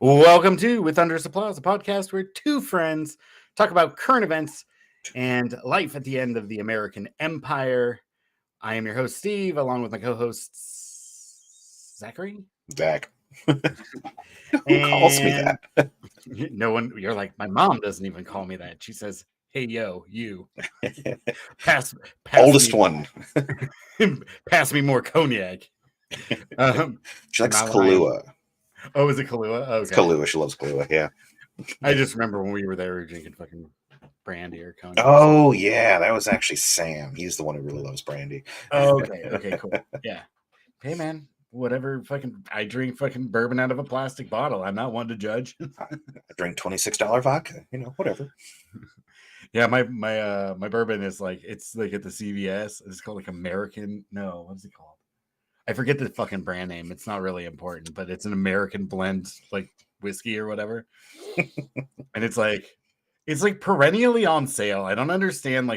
Welcome to With Thunderous Applause, a podcast where two friends talk about current events and life at the end of the American Empire. I am your host, Steve, along with my co-hosts, Zachary. Zach. Who calls me And that? no one, you're like, my mom doesn't even call me that. She says, hey, yo, you, pass Oldest me, one. pass me more cognac. She likes am I lying? Kahlua. Oh, is it Kahlua? It's Okay. Kahlua. She loves Kahlua, yeah. I just remember when we were there, we were drinking fucking brandy or cognac. Oh, yeah. That was actually Sam. He's the one who really loves brandy. Okay, cool. Yeah. Hey, man, whatever. I drink fucking bourbon out of a plastic bottle. I'm not one to judge. I drink $26 vodka. Whatever. Yeah, my bourbon is it's like at the CVS. It's called like American. No, what is it called? I forget the fucking brand name. It's not really important, but it's an American blend like whiskey or whatever. And it's like perennially on sale. I don't understand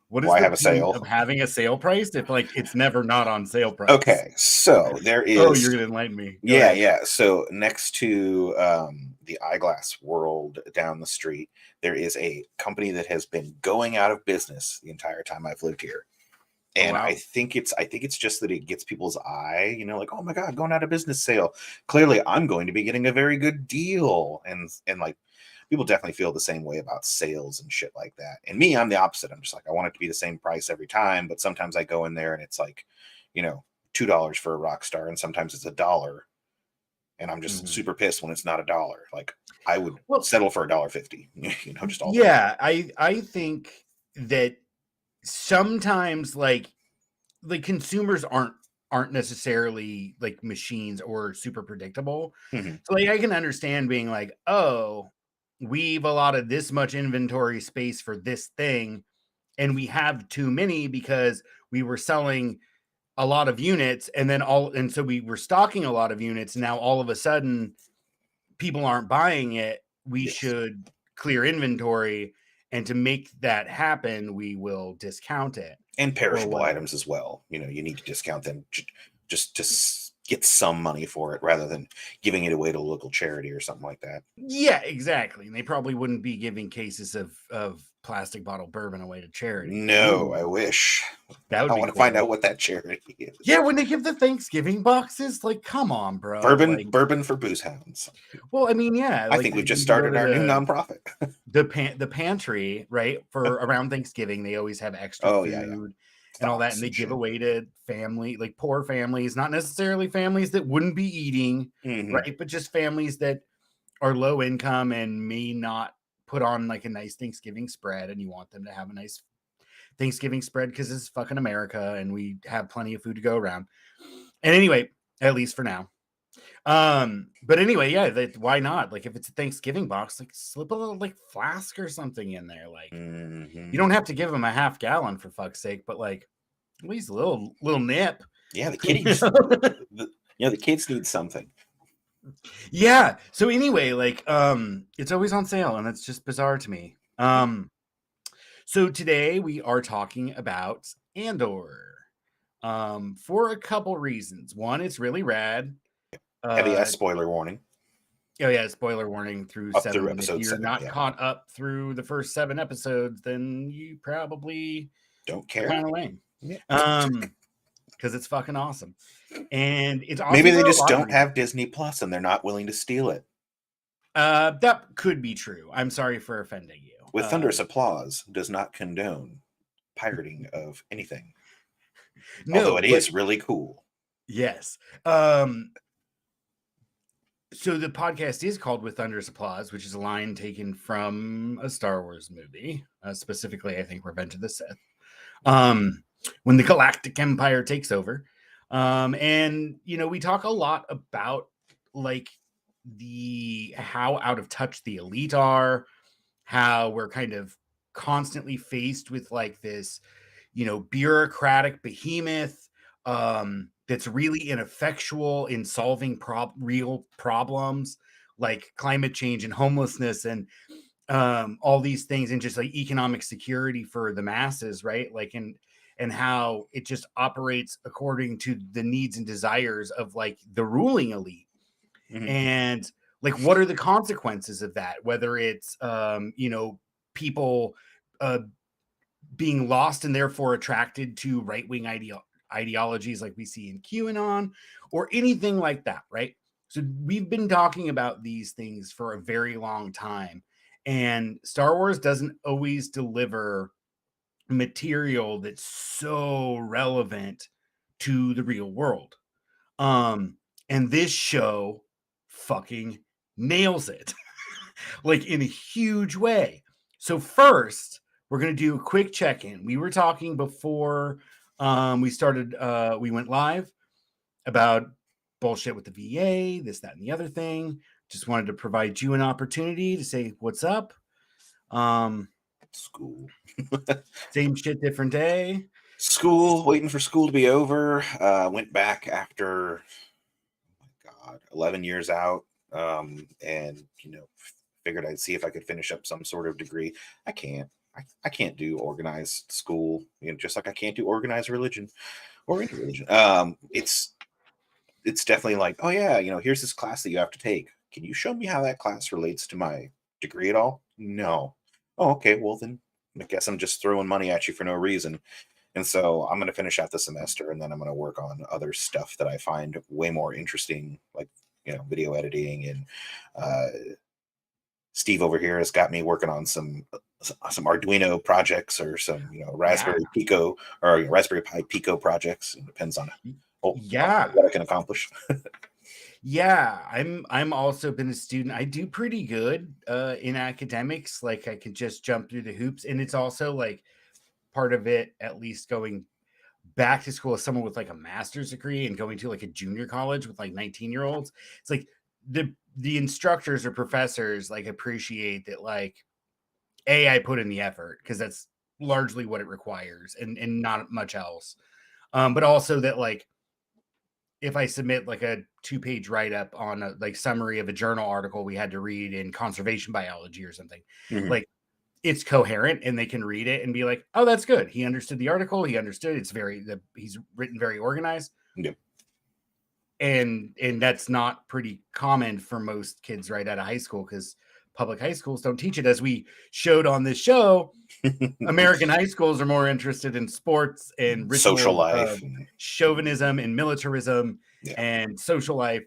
what is Why the have a point sale of having a sale price if it's never not on sale price? Okay, so there is. Oh, you're gonna enlighten me. Go Yeah, ahead. yeah. So next to the eyeglass world down the street, there is a company that has been going out of business the entire time I've lived here. And wow. I think it's just that it gets people's eye, like, oh my God, going out of business sale. Clearly, I'm going to be getting a very good deal. And like people definitely feel the same way about sales and shit like that. And me, I'm the opposite. I'm just like, I want it to be the same price every time. But sometimes I go in there and it's like, $2 for a rock star, and sometimes it's $1. And I'm just super pissed when it's not $1. Like I would settle for $1.50, just all the way. I think that sometimes like consumers aren't necessarily like machines or super predictable. Mm-hmm. So like I can understand being like, oh, we've allotted this much inventory space for this thing, and we have too many because we were selling a lot of units, and so we were stocking a lot of units. Now all of a sudden people aren't buying it. We should clear inventory, and to make that happen, we will discount it. And perishable items as well. You need to discount them just to get some money for it rather than giving it away to a local charity or something like that. Yeah, exactly. And they probably wouldn't be giving cases of plastic bottle bourbon away to charity. No, I wish. That would I be want to cool. find out what that charity is. Yeah, when they give the Thanksgiving boxes, like, come on, bro. Bourbon for booze hounds. Well, I mean, yeah. I think we've just started our new nonprofit. the pantry, right? For around Thanksgiving, they always have extra food and all that. And they give away to family, like poor families, not necessarily families that wouldn't be eating, right? But just families that are low income and may not put on like a nice Thanksgiving spread, and you want them to have a nice Thanksgiving spread because it's fucking America and we have plenty of food to go around. And anyway, at least for now. But anyway, yeah, why not? Like if it's a Thanksgiving box, like slip a little like flask or something in there. Like you don't have to give them a half gallon for fuck's sake, but like at least a little nip. Yeah, the kiddies. The kids need something. Yeah. So anyway, like it's always on sale, and it's just bizarre to me. So today we are talking about Andor. For a couple reasons. One, it's really rad. Heavy ass spoiler warning. Oh yeah, spoiler warning through up 7. Through if episode you're 7, not caught up through the first 7 episodes, then you probably don't care. Kind of lame. Because it's fucking awesome. And it's awesome. Maybe they just don't have Disney Plus and they're not willing to steal it. That could be true. I'm sorry for offending you. With Thunderous Applause does not condone pirating of anything. No, although it is really cool. Yes. So the podcast is called With Thunderous Applause, which is a line taken from a Star Wars movie, specifically, I think, Revenge of the Sith. When the Galactic Empire takes over. And, we talk a lot about, like, how out of touch the elite are, how we're kind of constantly faced with, like, this, bureaucratic behemoth, that's really ineffectual in solving real problems like climate change and homelessness and all these things, and just like economic security for the masses, right? Like, and how it just operates according to the needs and desires of like the ruling elite. And Like, what are the consequences of that? Whether it's, people being lost and therefore attracted to right-wing ideologies like we see in QAnon or anything like that, right? So we've been talking about these things for a very long time, and Star Wars doesn't always deliver material that's so relevant to the real world. And this show fucking nails it. Like in a huge way. So first, we're going to do a quick check-in. We were talking before we went live about bullshit with the VA, this, that, and the other thing. Just wanted to provide you an opportunity to say what's up. School. Same shit, different day. School, waiting for school to be over. Went back after, oh my God, 11 years out. And, figured I'd see if I could finish up some sort of degree. I can't. I can't do organized school, just like I can't do organized religion or any religion. It's definitely like, oh yeah, here's this class that you have to take. Can you show me how that class relates to my degree at all? No. Oh, okay. Well, then I guess I'm just throwing money at you for no reason. And so I'm going to finish out the semester, and then I'm going to work on other stuff that I find way more interesting, like video editing. And Steve over here has got me working on some Arduino projects or some Raspberry Pico or Raspberry Pi Pico projects. It depends on what I can accomplish. Yeah, I'm also been a student. I do pretty good in academics. Like I can just jump through the hoops, and it's also like part of it, at least going back to school as someone with like a master's degree and going to like a junior college with like 19-year-olds. It's like the instructors or professors like appreciate that, like, I put in the effort because that's largely what it requires and not much else. But also that, like, if I submit like a 2-page write-up on a like summary of a journal article we had to read in conservation biology or something, like it's coherent and they can read it and be like, oh, that's good. He understood the article. He understood he's written very organized. Yep. And that's not pretty common for most kids right out of high school, because public high schools don't teach it. As we showed on this show, American high schools are more interested in sports and ritual, social life, chauvinism and militarism, and social life,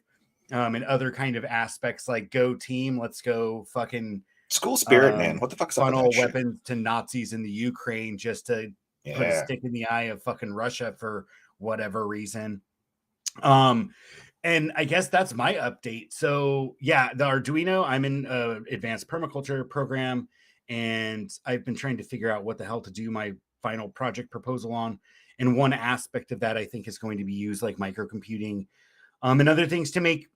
and other kind of aspects like go team, let's go fucking school spirit, man. What the fuck's up with funnel that weapons to Nazis in the Ukraine just to put a stick in the eye of fucking Russia for whatever reason. And I guess that's my update. So yeah, the Arduino, I'm in advanced permaculture program, and I've been trying to figure out what the hell to do my final project proposal on. And one aspect of that I think is going to be used like microcomputing, and other things to make,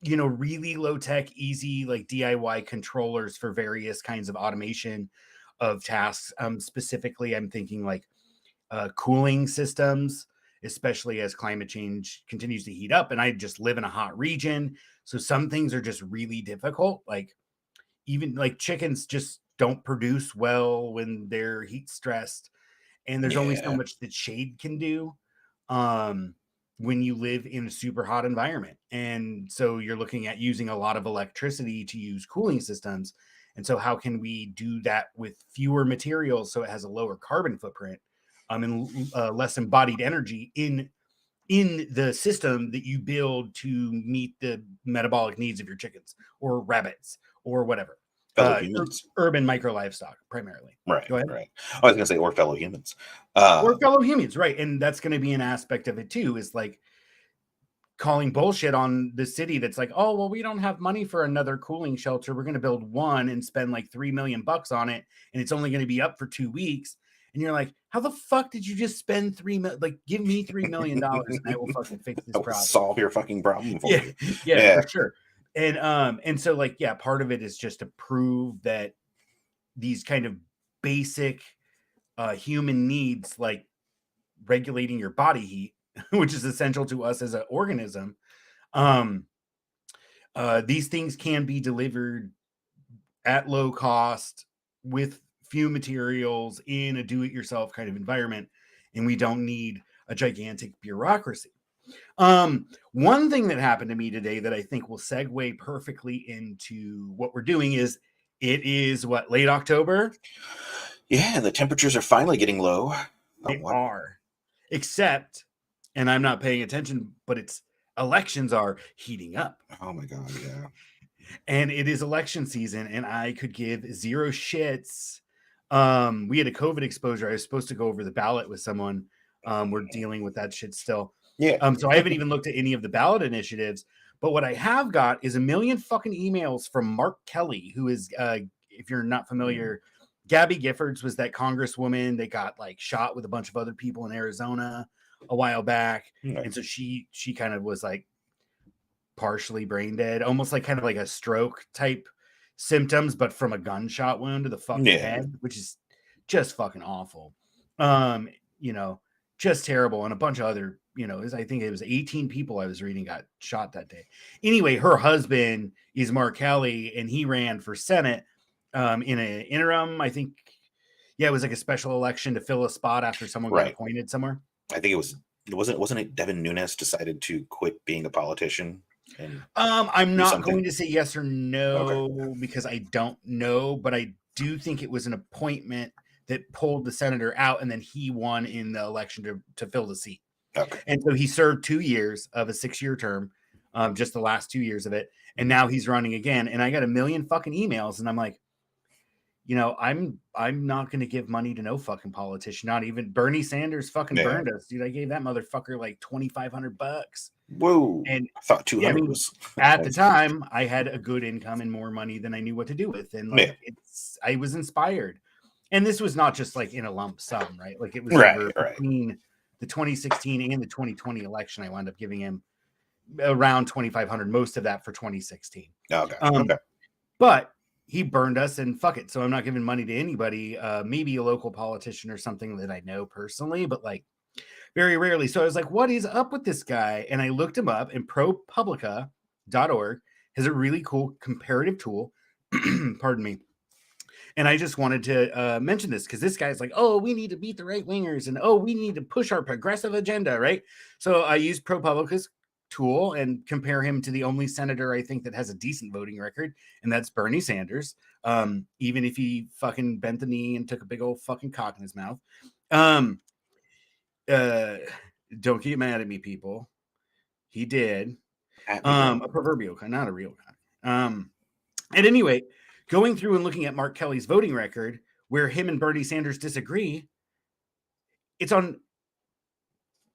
really low tech, easy, like DIY controllers for various kinds of automation of tasks. Specifically, I'm thinking like cooling systems, especially as climate change continues to heat up. And I just live in a hot region. So some things are just really difficult. Like even like chickens just don't produce well when they're heat stressed. And there's only so much that shade can do when you live in a super hot environment. And so you're looking at using a lot of electricity to use cooling systems. And so how can we do that with fewer materials so it has a lower carbon footprint, and less embodied energy in the system that you build to meet the metabolic needs of your chickens or rabbits or whatever. Fellow humans. Urban micro livestock primarily. Right. Go ahead. Right. I was gonna say, or fellow humans. Or fellow humans, right? And that's going to be an aspect of it too. Is like calling bullshit on the city that's like, oh, well, we don't have money for another cooling shelter. We're going to build one and spend like $3 million on it, and it's only going to be up for 2 weeks. And you're like, how the fuck did you just spend like, give me $3 million and I will fucking fix this problem. Solve your fucking problem for you. Yeah, for sure. And so like, yeah, part of it is just to prove that these kind of basic human needs, like regulating your body heat, which is essential to us as an organism, these things can be delivered at low cost with few materials in a do-it-yourself kind of environment, and we don't need a gigantic bureaucracy. One thing that happened to me today that I think will segue perfectly into what we're doing is it is what, late October? Yeah, the temperatures are finally getting low. They What? are. Except, and I'm not paying attention, but it's elections are heating up. Oh my god, yeah. And it is election season, and I could give zero shits. We had a COVID exposure. I was supposed to go over the ballot with someone. We're dealing with that shit still. Yeah. So I haven't even looked at any of the ballot initiatives. But what I have got is a million fucking emails from Mark Kelly, who is, if you're not familiar, Gabby Giffords was that congresswoman that got like shot with a bunch of other people in Arizona a while back. Yeah. And so she kind of was like partially brain dead, almost like kind of like a stroke type symptoms, but from a gunshot wound to the fucking Yeah. head, which is just fucking awful. You know, just terrible. And a bunch of other, I think it was 18 people I was reading got shot that day. Anyway, her husband is Mark Kelly, and he ran for Senate in an interim, I think. Yeah, it was like a special election to fill a spot after someone got Right. appointed somewhere. I think wasn't it Devin Nunes decided to quit being a politician? And I'm do not something? going to say yes or no Okay. because I don't know, but I do think it was an appointment that pulled the senator out, and then he won in the election to fill the seat. Okay. And so he served 2 years of a 6-year term, just the last 2 years of it, and now he's running again. And I got a million fucking emails, and I'm like, I'm not going to give money to no fucking politician. Not even Bernie Sanders fucking Yeah. burned us, dude. I gave that motherfucker like $2,500. Whoa. And I thought 200 yeah, I mean, was at the time I had a good income and more money than I knew what to do with. And like, I was inspired. And this was not just like in a lump sum, right? Like it was over between the 2016 and the 2020 election. I wound up giving him around 2,500, most of that for 2016. Okay. But he burned us, and fuck it. So I'm not giving money to anybody, maybe a local politician or something that I know personally, but like very rarely. So I was like, what is up with this guy? And I looked him up, and ProPublica.org has a really cool comparative tool. Pardon me. And I just wanted to mention this because this guy's like, oh, we need to beat the right wingers, and oh, we need to push our progressive agenda, right? So I used ProPublica's tool and compare him to the only senator I think that has a decent voting record, and that's Bernie Sanders. Even if he fucking bent the knee and took a big old fucking cock in his mouth. Don't get mad at me, people. He did. A proverbial kind, not a real kind. At any rate, going through and looking at Mark Kelly's voting record, where him and Bernie Sanders disagree, it's on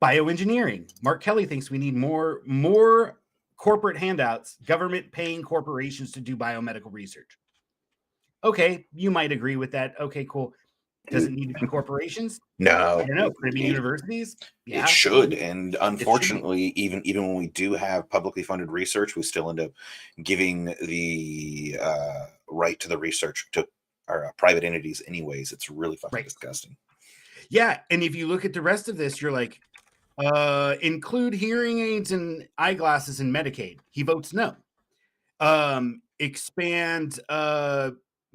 bioengineering. Mark Kelly thinks we need more corporate handouts, government paying corporations to do biomedical research. Okay, you might agree with that. Okay, cool. Does it need to be corporations? No. I don't know. Could it be universities? Yeah, it should. And unfortunately, even when we do have publicly funded research, we still end up giving the right to the research to our private entities anyways. It's really fucking disgusting. Yeah. And if you look at the rest of this, you're like, include hearing aids and eyeglasses in Medicaid. He votes no. Expand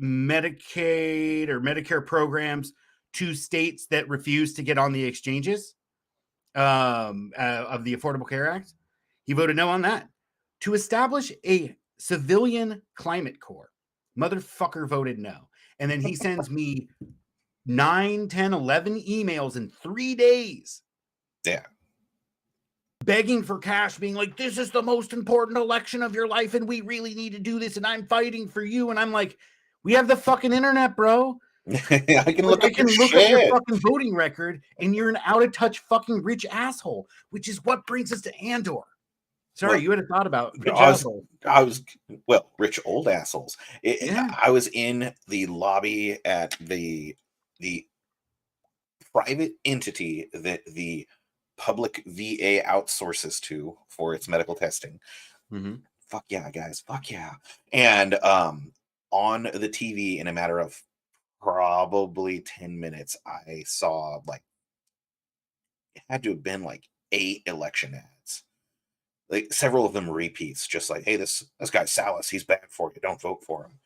Medicaid or Medicare programs to states that refuse to get on the exchanges of the Affordable Care Act. He voted no on that. To establish a civilian climate corps, motherfucker voted no. And then he sends me 9, 10, 11 emails in 3 days. Yeah. Begging for cash, being like, this is the most important election of your life, and we really need to do this, and I'm fighting for you. And I'm like, we have the fucking internet, bro. I can look up your fucking voting record, and you're an out-of-touch fucking rich asshole, which is what brings us to Andor. Sorry, you had a thought about rich assholes. Rich old assholes. I was in the lobby at the private entity that the public VA outsources to for its medical testing. Mm-hmm. Fuck yeah, guys. Fuck yeah. And on the TV, in a matter of probably 10 minutes, I saw like it had to have been like 8 election ads. Like several of them repeats, just like, hey, this guy Salas, he's bad for you. Don't vote for him.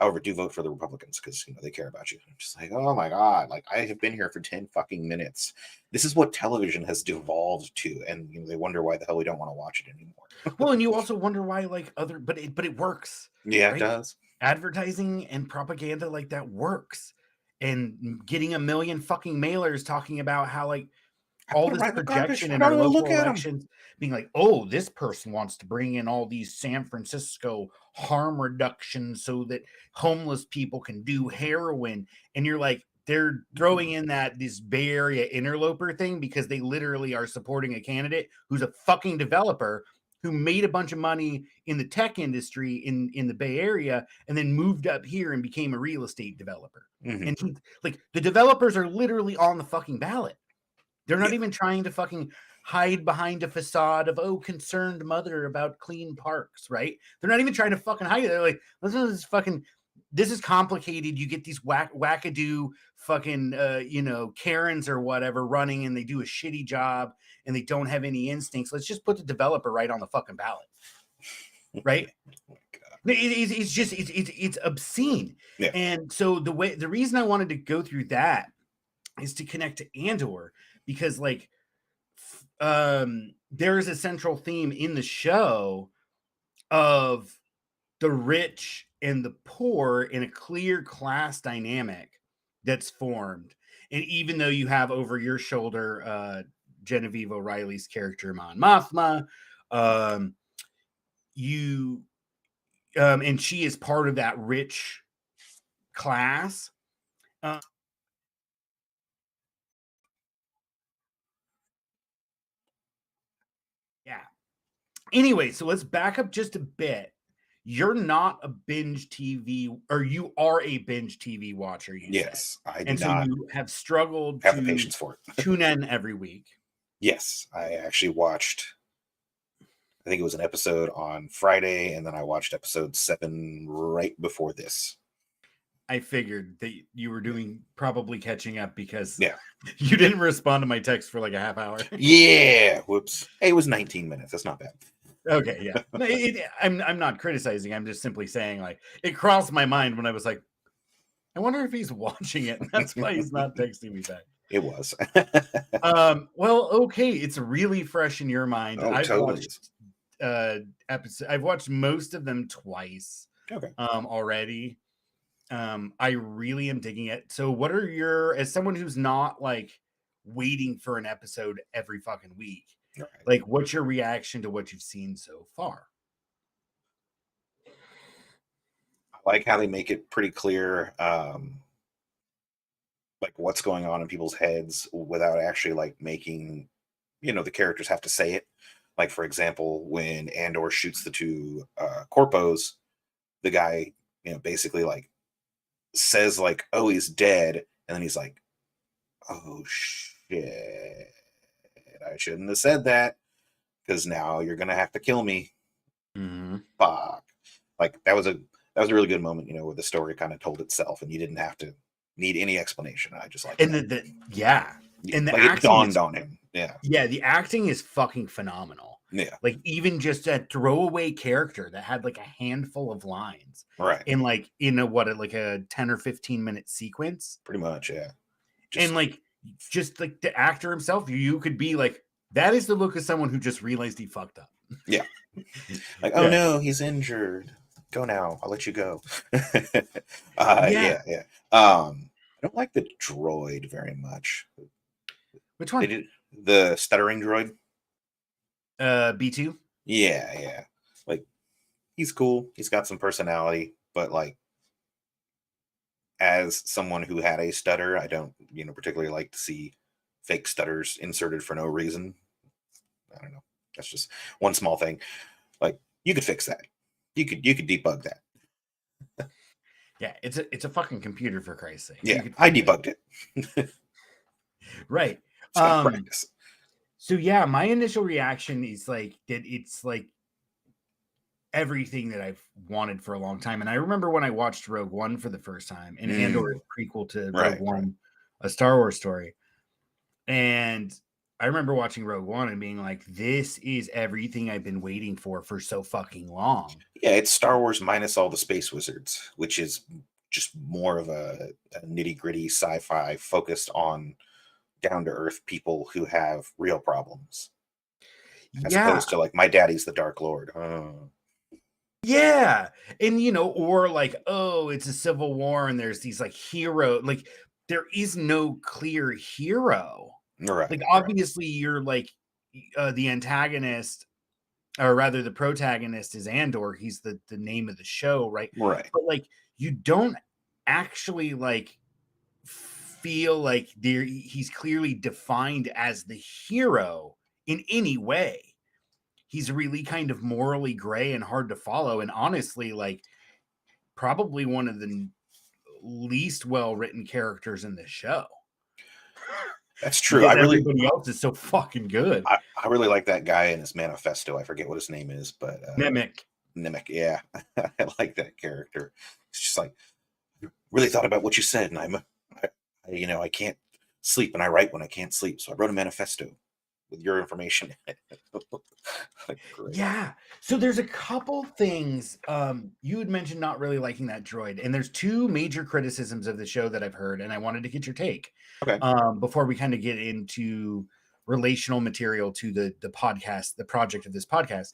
However, do vote for the Republicans because they care about you. I'm just like, oh my god, like I have been here for 10 fucking minutes. This is what television has devolved to, and they wonder why the hell we don't want to watch it anymore. Well, and you also wonder why like but it works. Yeah, it Right? does. Advertising and propaganda like that works. And getting a million fucking mailers talking about how like I all put them this right in the garbage. projection I in don't our even local look at them. elections being like, oh, this person wants to bring in all these San Francisco harm reductions so that homeless people can do heroin. And you're like, they're throwing in this Bay Area interloper thing because they literally are supporting a candidate who's a fucking developer who made a bunch of money in the tech industry in the Bay Area and then moved up here and became a real estate developer. Mhm. And like the developers are literally on the fucking ballot. They're not Yeah. even trying to fucking hide behind a facade of, oh, concerned mother about clean parks, right? They're not even trying to fucking hide it. They're like, this is complicated. You get these wackadoo fucking, Karens or whatever running and they do a shitty job and they don't have any instincts. Let's just put the developer right on the fucking ballot, right? Oh my God. It's just, it's obscene. Yeah. And so the reason I wanted to go through that is to connect to Andor because like there is a central theme in the show of the rich and the poor in a clear class dynamic that's formed. And even though you have over your shoulder Genevieve O'Reilly's character Mon Mothma, and she is part of that rich class. Yeah. Anyway, so let's back up just a bit. You're not a binge TV, or you are a binge TV watcher, you said. Yes, I do And so not you have struggled have the to patience for it. tune in every week. Yes, I actually watched, I think it was an episode on Friday, and then I watched episode 7 right before this. I figured that you were doing probably catching up because Yeah. you didn't respond to my text for like a half hour. Yeah, whoops. Hey, it was 19 minutes. That's not bad. Okay, yeah. No, I'm not criticizing. I'm just simply saying like it crossed my mind when I was like, I wonder if he's watching it. And that's why he's not texting me back. It was. Well, okay, it's really fresh in your mind. Oh, I've totally. watched I've watched most of them twice Okay. already. I really am digging it. So what are your, as someone who's not like waiting for an episode every fucking week, Right. like what's your reaction to what you've seen so far? I like how they make it pretty clear, like what's going on in people's heads without actually like making, the characters have to say it. Like, for example, when Andor shoots the two corpos, the guy, basically like says like, oh, he's dead. And then he's like, oh shit, I shouldn't have said that because now you're going to have to kill me. Mm-hmm. Fuck. Like that was a really good moment, where the story kind of told itself and you didn't have to need any explanation. I just like, and yeah. And the like it acting dawned on him. Yeah, the acting is fucking phenomenal. Yeah. Like even just a throwaway character that had like a handful of lines. Right. In like in a 10 or 15 minute sequence. Pretty much, yeah. And like just like the actor himself, you could be like, that is the look of someone who just realized he fucked up. Yeah. Like, oh no, he's injured. Go now. I'll let you go. Yeah. I don't like the droid very much. Which one? They did the stuttering droid. B2. Yeah. Like he's cool. He's got some personality, but like as someone who had a stutter, I don't, particularly like to see fake stutters inserted for no reason. I don't know. That's just one small thing. Like you could fix that. You could debug that. Yeah, it's a fucking computer for Christ's sake. Yeah, I debugged it. Right. It's got practice. So yeah, my initial reaction is like that it's like everything that I've wanted for a long time. And I remember when I watched Rogue One for the first time, and Andor is prequel to Rogue One, a Star Wars story. And I remember watching Rogue One and being like, this is everything I've been waiting for so fucking long. Yeah, it's Star Wars minus all the space wizards, which is just more of a nitty-gritty sci-fi focused on down-to-earth people who have real problems, as Yeah. opposed to like my daddy's the Dark Lord. Yeah. And or like, oh, it's a civil war and there's these like hero, like there is no clear hero. Right, Like right, obviously you're like the antagonist, or rather the protagonist is Andor. He's the name of the show, right? right. But like you don't actually like feel like he's clearly defined as the hero in any way. He's really kind of morally gray and hard to follow, and honestly like probably one of the least well written characters in the show That's true. because everybody else is so fucking good. I really like that guy in his manifesto. I forget what his name is, but Mimic. Nimic. Yeah, I like that character. It's just like really thought about what you said, and I can't sleep, and I write when I can't sleep, so I wrote a manifesto with your information in it. Like, great. Yeah. So there's a couple things. You had mentioned not really liking that droid, and there's two major criticisms of the show that I've heard, and I wanted to get your take. Okay. Before we kind of get into relational material to the podcast, the project of this podcast.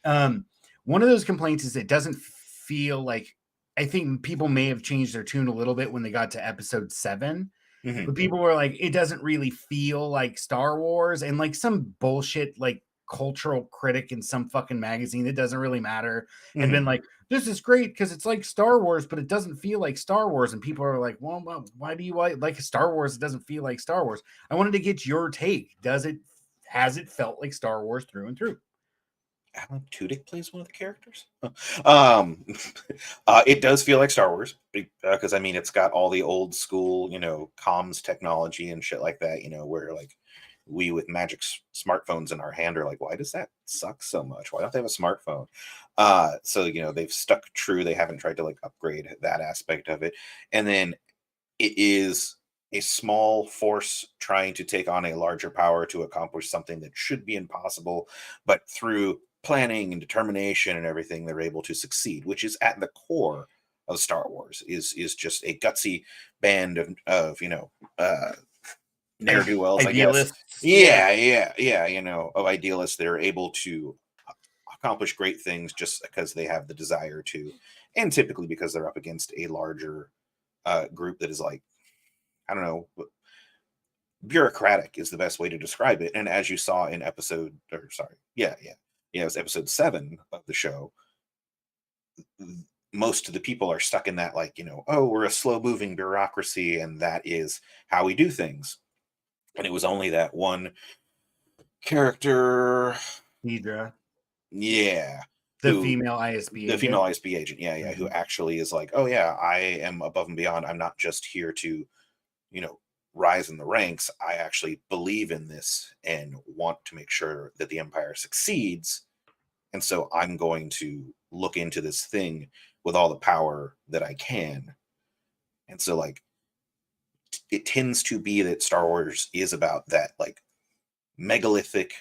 One of those complaints is it doesn't feel like, I think people may have changed their tune a little bit when they got to episode 7. Mhm. But people were like, it doesn't really feel like Star Wars, and like some bullshit like cultural critic in some fucking magazine that doesn't really matter and Mhm. been like, this is great because it's like Star Wars, but it doesn't feel like Star Wars. And people are like, well, why do you like Star Wars? It doesn't feel like Star Wars. I wanted to get your take. Has it felt like Star Wars through and through? Alan Tudyk plays one of the characters. um, it does feel like Star Wars because I mean it's got all the old school, comms technology and shit like that. Where like we with magic smartphones in our hand are like, why does that suck so much? Why don't they have a smartphone? So they've stuck true. They haven't tried to like upgrade that aspect of it. And then it is a small force trying to take on a larger power to accomplish something that should be impossible, but through planning and determination and everything, they're able to succeed, which is at the core of Star Wars. Is just a gutsy band of ne'er do wells, I guess. Idealists. Yeah. Of idealists that are able to accomplish great things just because they have the desire to, and typically because they're up against a larger group that is like, I don't know, bureaucratic is the best way to describe it. And as you saw in it was episode 7 of the show. Most of the people are stuck in that, like, oh, we're a slow moving bureaucracy and that is how we do things. And it was only that one character, Deidre, yeah, the who female ISB the agent. female ISB agent, yeah, who actually is like, oh yeah, I am above and beyond. I'm not just here to, rise in the ranks. I actually believe in this and want to make sure that the Empire succeeds. And so I'm going to look into this thing with all the power that I can. And so like it tends to be that Star Wars is about that like megalithic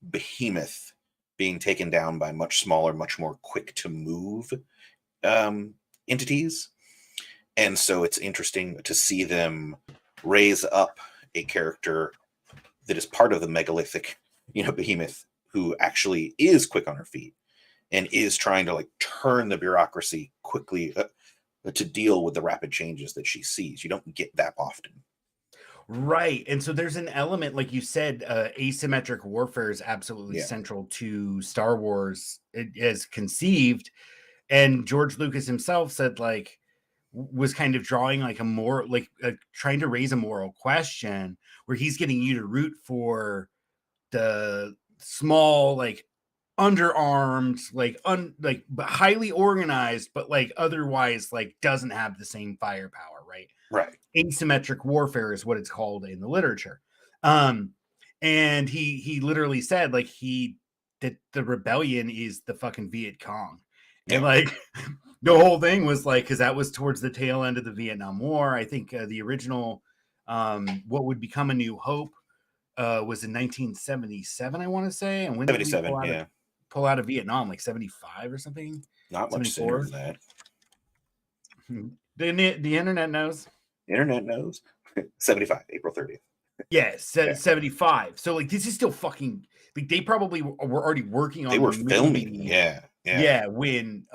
behemoth being taken down by much smaller, much more quick to move entities. And so it's interesting to see them raise up a character that is part of the megalithic, behemoth, who actually is quick on her feet and is trying to like turn the bureaucracy quickly to deal with the rapid changes that she sees. You don't get that often. Right. And so there's an element, like you said, asymmetric warfare is absolutely central to Star Wars as conceived. And George Lucas himself said, like, was kind of drawing like a more like trying to raise a moral question where he's getting you to root for the small, like underarmed, like but highly organized, but like otherwise like doesn't have the same firepower, right? Right. Asymmetric warfare is what it's called in the literature. And he literally said like that the rebellion is the fucking Viet Cong. And like the whole thing was like, because that was towards the tail end of the Vietnam War. I think the original what would become A New Hope was in 1977, I want to say. And when did we 77, pull out of Vietnam? Like 75 or something? not much sooner than that. The internet knows. Internet knows. 75, April 30th. Yeah, 75. So like this is still fucking like they probably were already working on. They were filming. Yeah. When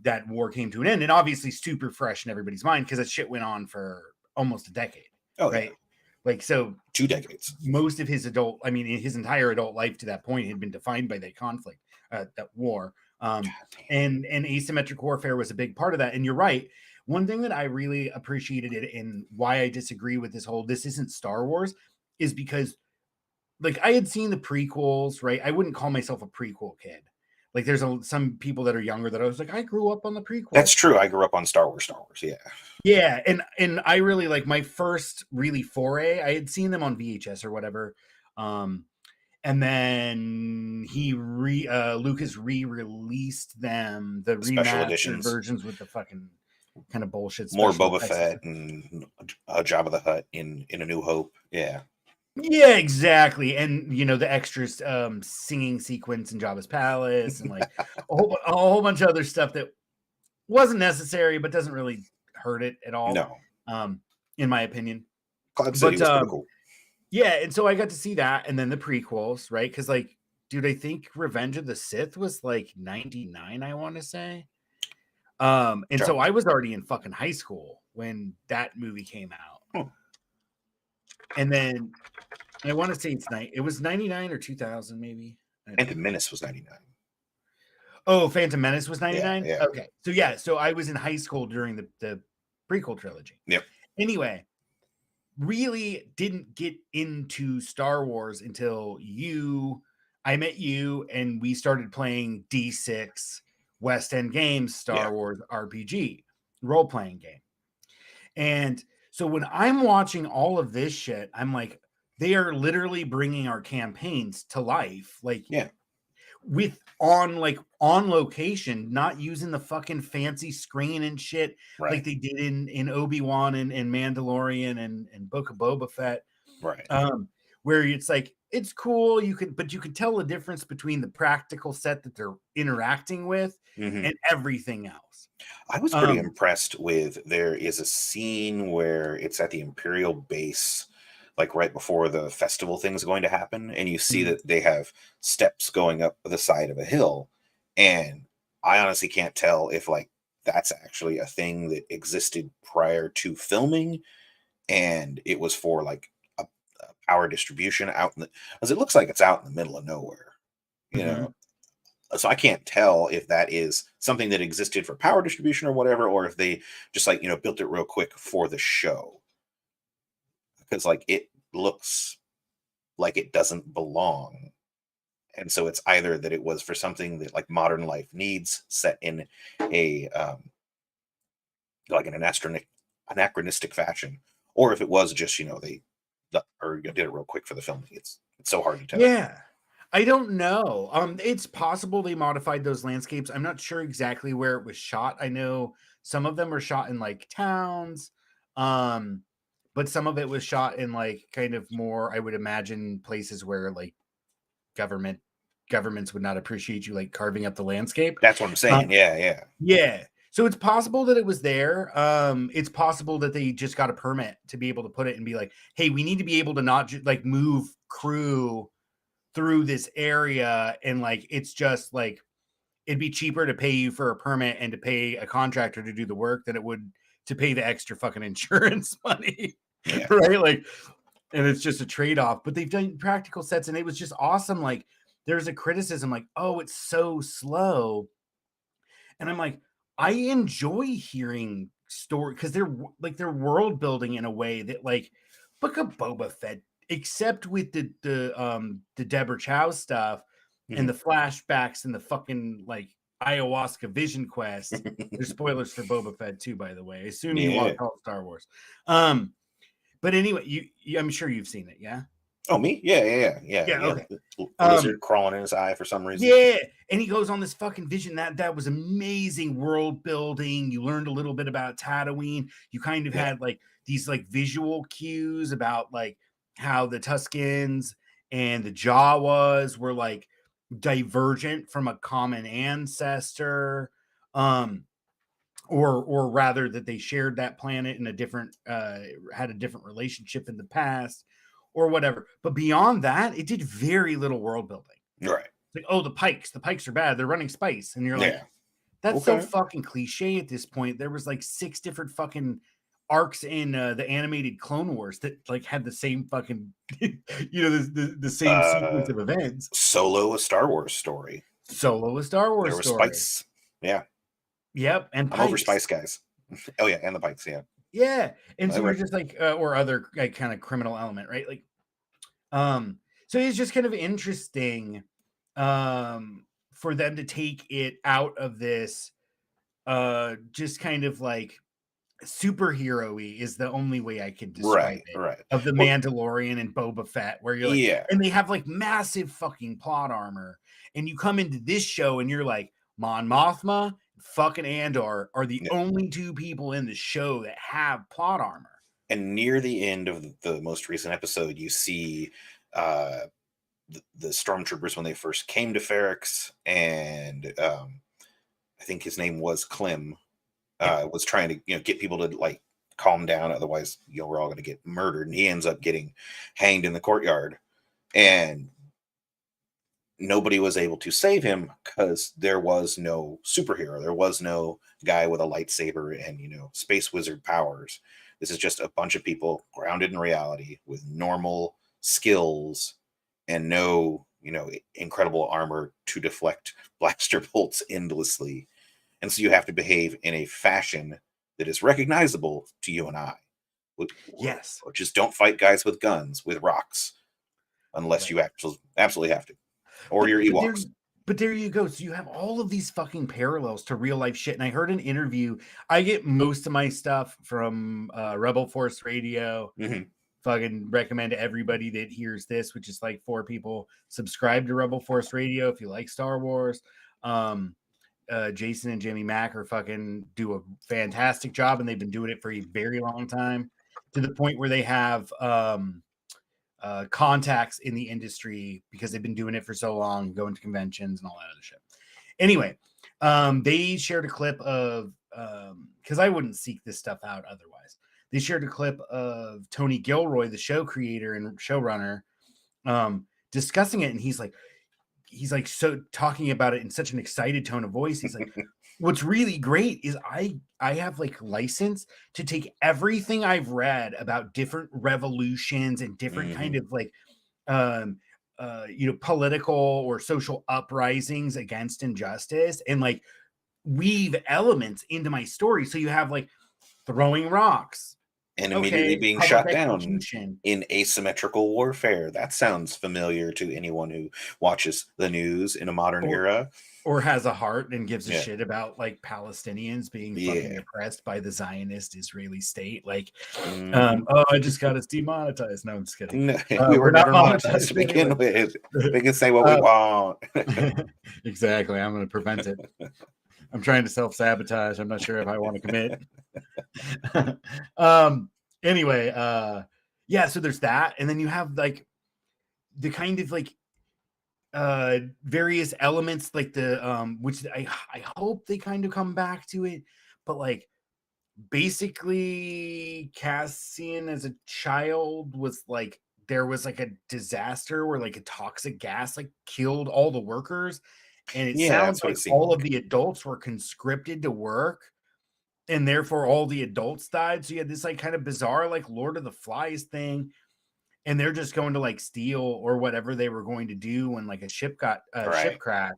that war came to an end, and obviously super fresh in everybody's mind because that shit went on for almost a decade. Oh, right. Yeah. Like, so 2 decades. Most of his his entire adult life to that point had been defined by that conflict, that war. And asymmetric warfare was a big part of that. And you're right. One thing that I really appreciated it and why I disagree with this isn't Star Wars is because like I had seen the prequels, right? I wouldn't call myself a prequel kid. Like there's some people that are younger that I was like, I grew up on the prequel. That's true. I grew up on Star Wars. Yeah. Yeah. And I really like my first really foray. I had seen them on VHS or whatever. And then Lucas re-released them, the special remastered editions versions with the fucking kind of bullshit. More Boba Fett and Jabba the Hutt in A New Hope. Yeah. Yeah, exactly. And the extras singing sequence in Jabba's palace and like a whole bunch of other stuff that wasn't necessary but doesn't really hurt it at all. No. In my opinion. Cloud City was pretty cool. Yeah, and so I got to see that and then the prequels, right? Because like, dude, I think Revenge of the Sith was like 99, I want to say. And so I was already in fucking high school when that movie came out. And then I want to say it was 99 or 2000 maybe. Phantom Menace was 99. Oh, Phantom Menace was 99? Yeah. Okay. So I was in high school during the prequel trilogy. Yep. Anyway, really didn't get into Star Wars until I met you and we started playing D6 West End Games Star Wars RPG role-playing game. And so when I'm watching all of this shit, I'm like, they are literally bringing our campaigns to life. Like, on location, not using the fucking fancy screen and shit like they did in Obi-Wan and Mandalorian and Book of Boba Fett. Right. Where it's like, it's cool. But you can tell the difference between the practical set that they're interacting with and everything else. I was pretty impressed with, there is a scene where it's at the Imperial base, like right before the festival thing's going to happen. And you see that they have steps going up the side of a hill. And I honestly can't tell if like that's actually a thing that existed prior to filming. And it was for like a power distribution out because it looks like it's out in the middle of nowhere, you know? So I can't tell if that is something that existed for power distribution or whatever, or if they just like, built it real quick for the show. Because like it looks like it doesn't belong. And so it's either that it was for something that like modern life needs set in a like an anachronistic fashion, or if it was just, they did it real quick for the filming. It's so hard to tell. Yeah. I don't know. It's possible they modified those landscapes. I'm not sure exactly where it was shot. I know some of them were shot in like towns, but some of it was shot in like kind of more, I would imagine, places where like governments would not appreciate you like carving up the landscape. That's what I'm saying. Yeah. So it's possible that it was there. It's possible that they just got a permit to be able to put it and be like, hey, we need to be able to not like move crew through this area, and like it's just like it'd be cheaper to pay you for a permit and to pay a contractor to do the work than it would to pay the extra fucking insurance money. Right? Like, and it's just a trade-off. But they've done practical sets and it was just awesome. Like there's a criticism like, oh, it's so slow. And I'm like, I enjoy hearing story because they're world building in a way that like Book of Boba Fett, except with the Deborah Chow stuff and the flashbacks and the fucking like ayahuasca vision quest. There's spoilers for Boba Fett too, by the way. I assume you watch all Star Wars. But anyway, I'm sure you've seen it, yeah? Oh, me? Yeah. Okay. Lizard crawling in his eye for some reason. Yeah, and he goes on this fucking vision. That was amazing world building. You learned a little bit about Tatooine. You kind of had like these like visual cues about like how the Tuscans and the Jawas were like divergent from a common ancestor, or rather that they shared that planet in a different had a different relationship in the past or whatever. But beyond that, it did very little world building. Right. Like, oh, the pikes are bad, they're running spice, and you're like, Yeah. that's so Okay. fucking cliche at this point. There was like 6 different fucking arcs in the animated Clone Wars that like had the same fucking the same sequence of events. Solo, a Star Wars story. Solo, a Star Wars There was story. spice. Yeah. Yep, and I'm over pikes. spice guys. Oh yeah, and the pikes. Yeah. Yeah, and so I you're like- just like or other like kind of criminal element, right? Like, so it's just kind of interesting, for them to take it out of this, just kind of like superhero-y is the only way I could describe Right. it, Right. of the Well, Mandalorian and Boba Fett, where you're like, yeah. and they have like massive fucking plot armor, and you come into this show and you're like, Mon Mothma, fucking Andor are the Yeah. only 2 people in the show that have plot armor. And near the end of the most recent episode, you see the stormtroopers when they first came to Ferrix, and I think his name was Clem. Was trying to get people to like calm down, otherwise we're all going to get murdered, and he ends up getting hanged in the courtyard, and nobody was able to save him because there was no superhero, there was no guy with a lightsaber and space wizard powers. This is just a bunch of people grounded in reality with normal skills and no incredible armor to deflect blaster bolts endlessly. And so you have to behave in a fashion that is recognizable to you and I. Yes. Which is, don't fight guys with guns, with rocks, unless Right. you absolutely have to. Or your Ewoks. But there you go. So you have all of these fucking parallels to real life shit. And I heard an interview. I get most of my stuff from Rebel Force Radio. Mm-hmm. Fucking recommend to everybody that hears this, which is like 4 people. Subscribe to Rebel Force Radio if you like Star Wars. Jason and Jimmy Mack are fucking do a fantastic job, and they've been doing it for a very long time, to the point where they have contacts in the industry because they've been doing it for so long, going to conventions and all that other shit. Anyway, they shared a clip of because I wouldn't seek this stuff out otherwise. They shared a clip of Tony Gilroy, the show creator and showrunner, discussing it, and he's like so talking about it in such an excited tone of voice. He's like, what's really great is I have like license to take everything I've read about different revolutions and different kind of like political or social uprisings against injustice, and like weave elements into my story. So you have like throwing rocks and immediately being shot down execution in asymmetrical warfare. That sounds familiar to anyone who watches the news in a modern era. Or has a heart and gives a shit about like Palestinians being fucking oppressed by the Zionist Israeli state. Like, oh, I just got us demonetized. No, I'm just kidding. No, we were never monetized to begin anyway. with. We can say what we want. Exactly. I'm going to prevent it. I'm trying to self-sabotage. I'm not sure if I want to commit. Anyway, yeah, so there's that. And then you have like the kind of like various elements, like the which I hope they kind of come back to it, but like basically Cassian as a child was like, there was like a disaster where like a toxic gas like killed all the workers, and it sounds like all of the adults were conscripted to work, and therefore all the adults died. So you had this like kind of bizarre like Lord of the Flies thing, and they're just going to like steal or whatever they were going to do when like a ship ship crashed.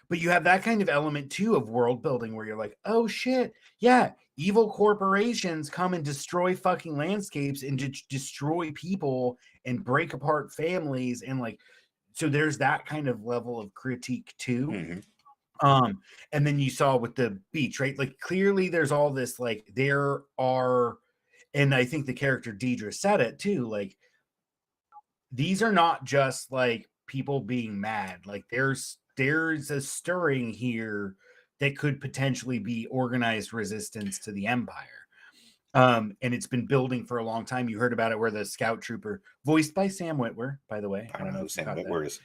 But you have that kind of element too of world building where you're like, oh shit, yeah, evil corporations come and destroy fucking landscapes and destroy people and break apart families, and like, so there's that kind of level of critique too. And then you saw with the beach, right? Like clearly there's all this like there are, and I think the character Deidre said it too, like these are not just like people being mad, like there's a stirring here that could potentially be organized resistance to the empire. And it's been building for a long time. You heard about it where the scout trooper, voiced by Sam Witwer, by the way. I don't know who Sam Witwer is.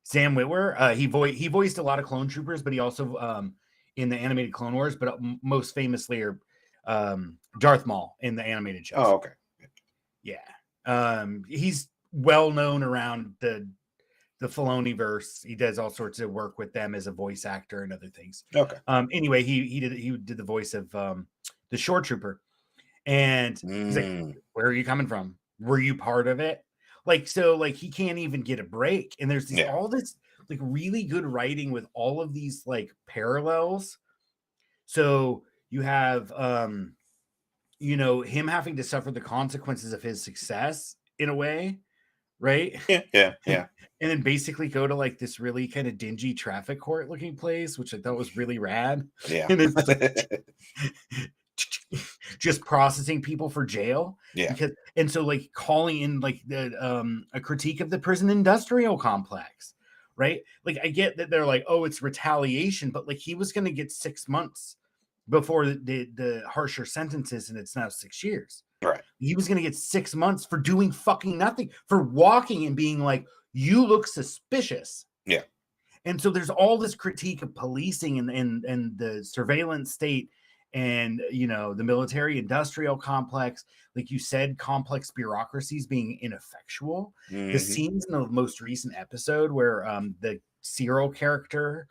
Sam Witwer, he voiced a lot of clone troopers, but he also in the animated Clone Wars, but most famously are Darth Maul in the animated shows. Oh, okay. Yeah. He's well known around the Filoni-verse. He does all sorts of work with them as a voice actor and other things. Okay. Anyway, he did the voice of the Shore Trooper, and he's like, "Where are you coming from? Were you part of it?" Like, so, like, he can't even get a break. And there's all this like really good writing with all of these like parallels. So you have him having to suffer the consequences of his success in a way, right? Yeah. And then basically go to like this really kind of dingy traffic court looking place, which I thought was really rad. Yeah. And it's just processing people for jail. Yeah. And so like calling in like the a critique of the prison industrial complex, right? Like I get that they're like, oh, it's retaliation, but like he was going to get 6 months before the harsher sentences, and it's now 6 years. Right. He was going to get 6 months for doing fucking nothing, for walking and being like, you look suspicious. Yeah. And so there's all this critique of policing and the surveillance state and, the military industrial complex, like you said, complex bureaucracies being ineffectual. The scenes in the most recent episode where the Cyril character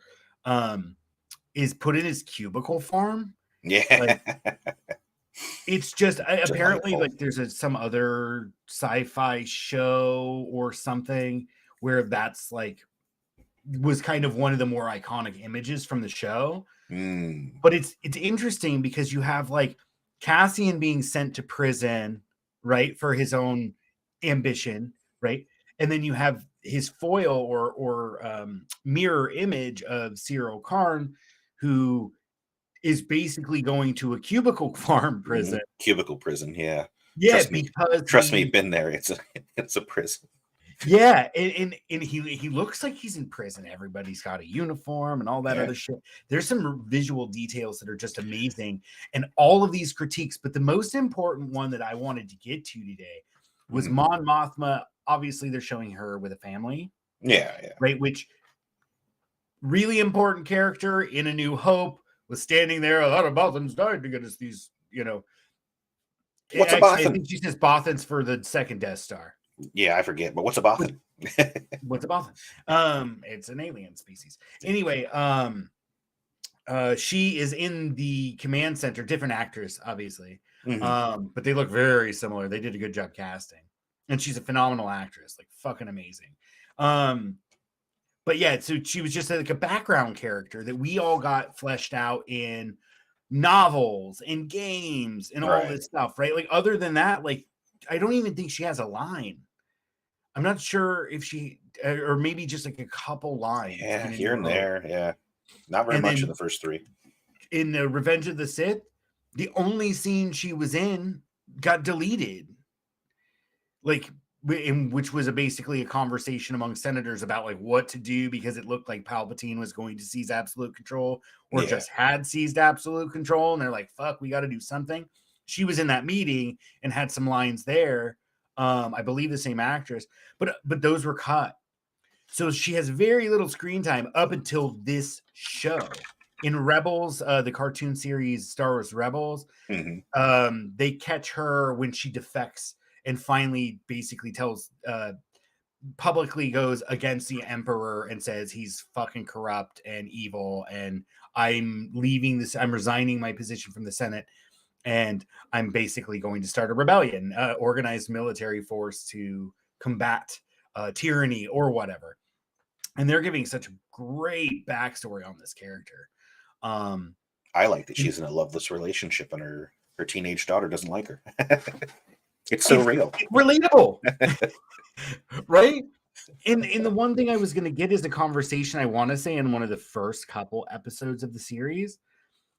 is put in his cubicle farm. Yeah. Like, it's just apparently like there's some other sci-fi show or something where that's like was kind of one of the more iconic images from the show. But it's interesting because you have like Cassian being sent to prison, right, for his own ambition, right? And then you have his foil or mirror image of Cyril Karn, who is basically going to a cubicle farm prison. Cubicle prison, yeah. Yeah, trust me, been there. It's a prison. Yeah, and he looks like he's in prison. Everybody's got a uniform and all that other shit. There's some visual details that are just amazing, and all of these critiques. But the most important one that I wanted to get to today was Mon Mothma. Obviously, they're showing her with a family. Yeah. Right, which really important character in A New Hope was standing there. A lot of Bothans died to get us these, What's a Bothan? I think she says Bothans for the second Death Star. Yeah, I forget, but what's a Bothan? What's a Bothan? It's an alien species. Anyway, she is in the command center, different actors, obviously. But they look very similar. They did a good job casting. And she's a phenomenal actress, like fucking amazing. But yeah, so she was just like a background character that we all got fleshed out in novels and games and all this stuff, right? Like other than that, like I don't even think she has a line. I'm not sure if she, or maybe just like a couple lines. Yeah, here and there. Yeah. Not very much in the first three. In the Revenge of the Sith, the only scene she was in got deleted. Like, which was basically a conversation among senators about like what to do because it looked like Palpatine was going to seize absolute control or just had seized absolute control. And they're like, fuck, we got to do something. She was in that meeting and had some lines there. I believe the same actress, but those were cut. So she has very little screen time up until this show. In Rebels, the cartoon series Star Wars Rebels, they catch her when she defects and finally basically tells publicly goes against the Emperor and says he's fucking corrupt and evil and I'm resigning my position from the Senate. And I'm basically going to start a rebellion, organized military force to combat tyranny or whatever. And they're giving such a great backstory on this character. I like that she's in a loveless relationship and her teenage daughter doesn't like her. It's real. Relatable. Right? And the one thing I was going to get is a conversation, I want to say, in one of the first couple episodes of the series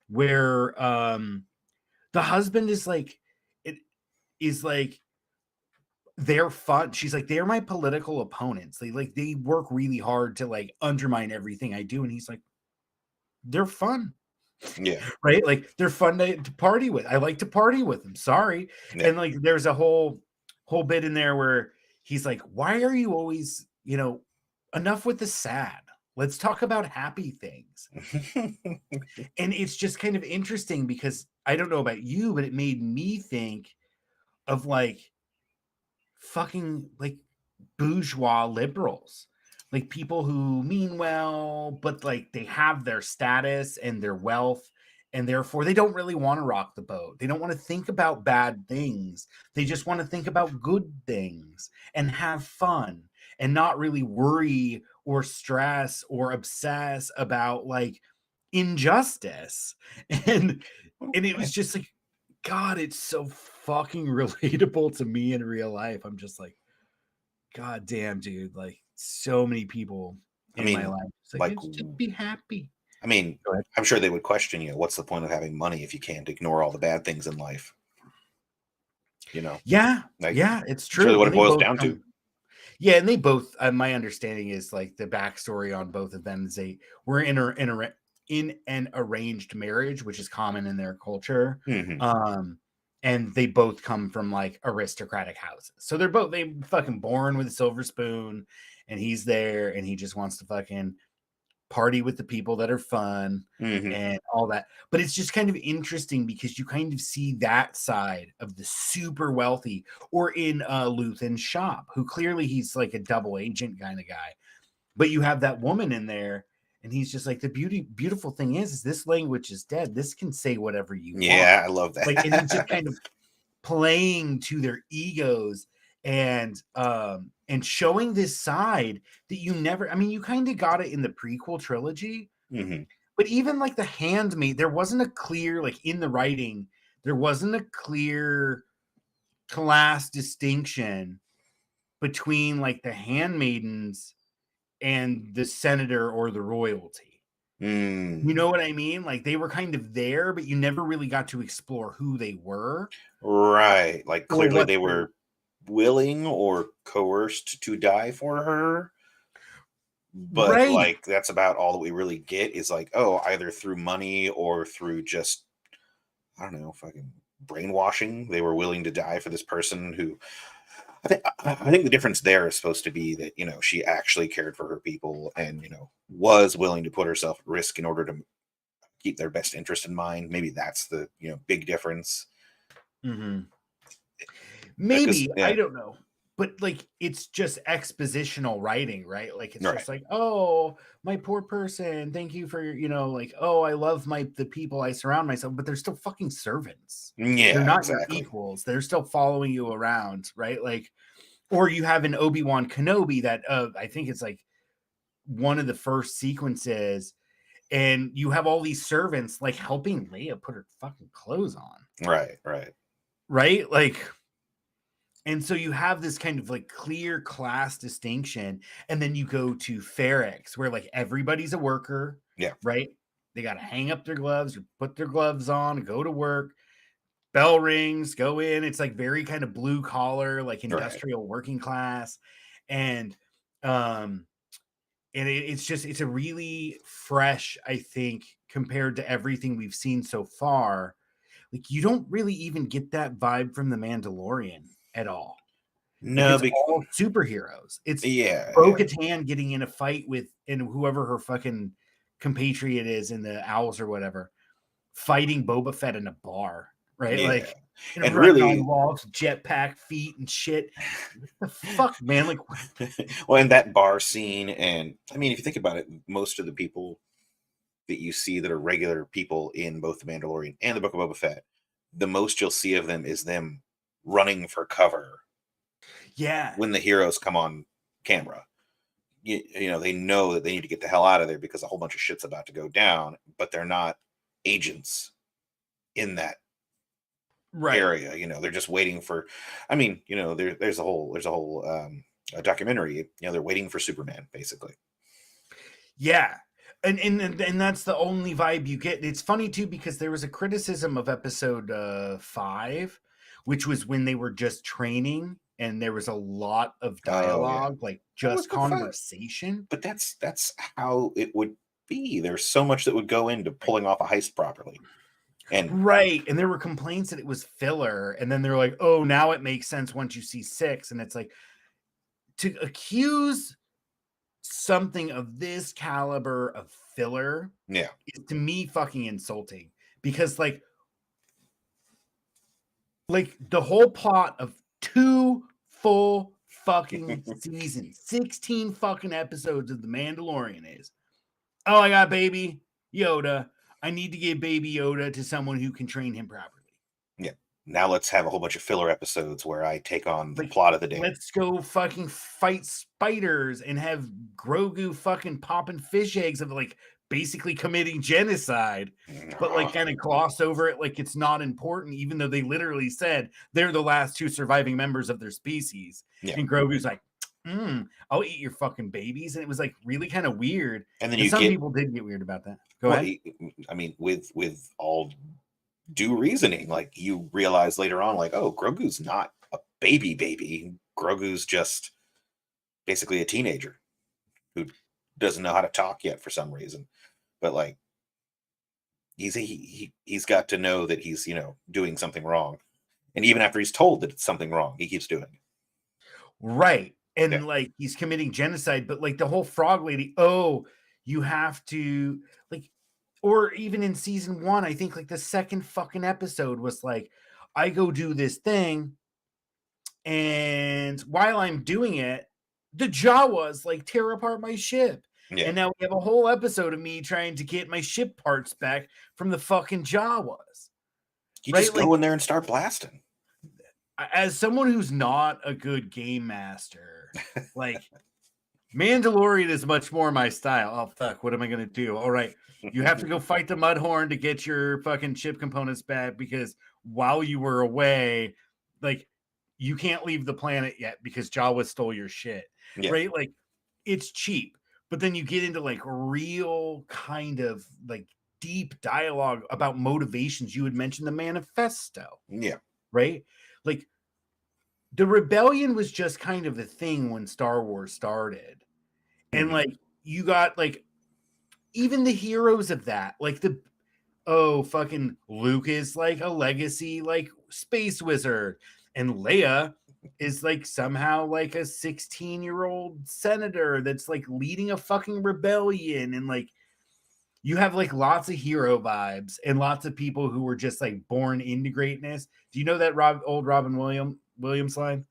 where the husband is like, they're fun. She's like, they're my political opponents. They work really hard to like undermine everything I do. And he's like, they're fun. Yeah. Right? Like they're fun to party with. I like to party with them. Sorry. Yeah. And like there's a whole bit in there where he's like, why are you always, enough with the sad. Let's talk about happy things. And it's just kind of interesting because I don't know about you, but it made me think of like fucking like bourgeois liberals, like people who mean well, but like they have their status and their wealth, and therefore they don't really want to rock the boat. They don't want to think about bad things. They just want to think about good things and have fun and not really worry or stress or obsess about like injustice. And it was just like, God, it's so fucking relatable to me in real life. I'm just like, God damn, dude, like so many people I in my mean, life. It's like, like, it's just be happy. I mean, Go ahead. I'm sure they would question you. What's the point of having money if you can't ignore all the bad things in life? You know, Yeah, like yeah, it's it's really true. what And it they boils both down to. come, yeah, and they both, my understanding is like the backstory on both of them is they were in an arranged marriage, which is common in their culture. Hmm. And they both come from like aristocratic houses. So they fucking born with a silver spoon, and he's there and he just wants to fucking party with the people that are fun Hmm. and all that. But it's just kind of interesting because you kind of see that side of the super wealthy, or in Luthen's shop, who clearly he's like a double agent kind of guy. But you have that woman in there, and he's just like, the beautiful thing is this language is dead. This can say whatever you want. Yeah, I love Like, and he's just that. kind of playing to their egos, and showing this side that you never, I mean, you kind of got it in the prequel trilogy, Hmm. but even like the handmaid, there wasn't a clear, like in the writing, there wasn't a clear class distinction between like the handmaidens and the senator or the royalty. You Mm. know what I mean? Like they were kind of there, but you never really got to explore who they were Right. Like or clearly what they their, were willing or coerced to die for her. But right. like that's about all that we really get is like, oh, either through money or through just, I don't know, fucking brainwashing. They were willing to die for this person who I think the difference there is supposed to be that, she actually cared for her people and, was willing to put herself at risk in order to keep their best interest in mind. Maybe that's the, big difference. Mhm. Because Maybe, I yeah, don't know. But like it's just expositional writing, right? Like it's right. just like, "Oh, my poor person. Thank you for your, like, oh, I love the people I surround myself," but they're still fucking servants. They're Yeah, not your exactly. equals. They're still following you around, right? Like, or you have an Obi-Wan Kenobi that I think it's like one of the first sequences, and you have all these servants like helping Leia put her fucking clothes on, Right, right. right? Like, and so you have this kind of like clear class distinction. And then you go to Ferrex, where like everybody's a worker, Yeah, right? They got to hang up their gloves or put their gloves on, go to work. Bell rings, go in. It's like very kind of blue collar, like right. industrial working class. And, um, it's a really fresh, I think, compared to everything we've seen so far. Like you don't really even get that vibe from the Mandalorian at all. Like No, it's all superheroes. It's yeah, yeah. Bo-Katan getting in a fight with and whoever her fucking compatriot is in the Owls or whatever, fighting Boba Fett in a bar, right? Yeah. Like and And running on really, walls, jetpack feet and shit. What the fuck, man? Like well, in that bar scene, and I mean, if you think about it, most of the people that you see that are regular people in both The Mandalorian and the Book of Boba Fett, the most you'll see of them is them running for cover yeah, when the heroes come on camera. They know that they need to get the hell out of there because a whole bunch of shit's about to go down, but they're not agents in that right. area. They're just waiting for. I mean, there's a whole a documentary. They're waiting for Superman, basically. Yeah. And that's the only vibe you get. It's funny too because there was a criticism of episode 5, which was when they were just training and there was a lot of Oh yeah, dialogue, like that was just the fun. conversation. But that's how it would be. There's so much that would go into pulling off a heist properly. And right. And there were complaints that it was filler. And then they're like, oh, now it makes sense once you see 6. And it's like, to accuse something of this caliber of filler yeah, is to me fucking insulting, because like the whole plot of 2 full fucking seasons, 16 fucking episodes of The Mandalorian is, oh, I got baby Yoda. I need to give baby Yoda to someone who can train him properly. yeah. Now let's have a whole bunch of filler episodes where I take on the Like, plot of the day. let's go fucking fight spiders and have Grogu fucking popping fish eggs of like basically committing genocide, but like kind of gloss over it like it's not important, even though they literally said they're the last 2 surviving members of their species. Yeah. And Grogu's like, I'll eat your fucking babies. And it was like really kind of weird. And then And some people did get weird about that. Go ahead. I mean, with all due reasoning, like you realize later on, like, oh, Grogu's not a baby. Grogu's just basically a teenager who doesn't know how to talk yet for some reason. But like, he's got to know that he's, doing something wrong. And even after he's told that it's something wrong, he keeps doing it. Right. And Yeah. like he's committing genocide, but like the whole frog lady, oh, you have to like, or even in season 1, I think like the second fucking episode was like, I go do this thing, and while I'm doing it, the Jawas like tear apart my ship. Yeah. And now we have a whole episode of me trying to get my ship parts back from the fucking Jawas. You right? just go in there and start blasting. As someone who's not a good game master, like Mandalorian is much more my style. Oh fuck, what am I gonna do? All right, you have to go fight the Mudhorn to get your fucking chip components back, because while you were away, like you can't leave the planet yet because Jawa stole your shit. Yeah. Right? Like it's cheap, but then you get into like real kind of like deep dialogue about motivations. You had mentioned the manifesto. Yeah. Right? Like the rebellion was just kind of the thing when Star Wars started. And like you got like even the heroes of that, like fucking Luke is like a legacy like space wizard, and Leia is like somehow like a 16-year-old senator that's like leading a fucking rebellion. And like you have like lots of hero vibes and lots of people who were just like born into greatness. Do you know that old Robin Williams line?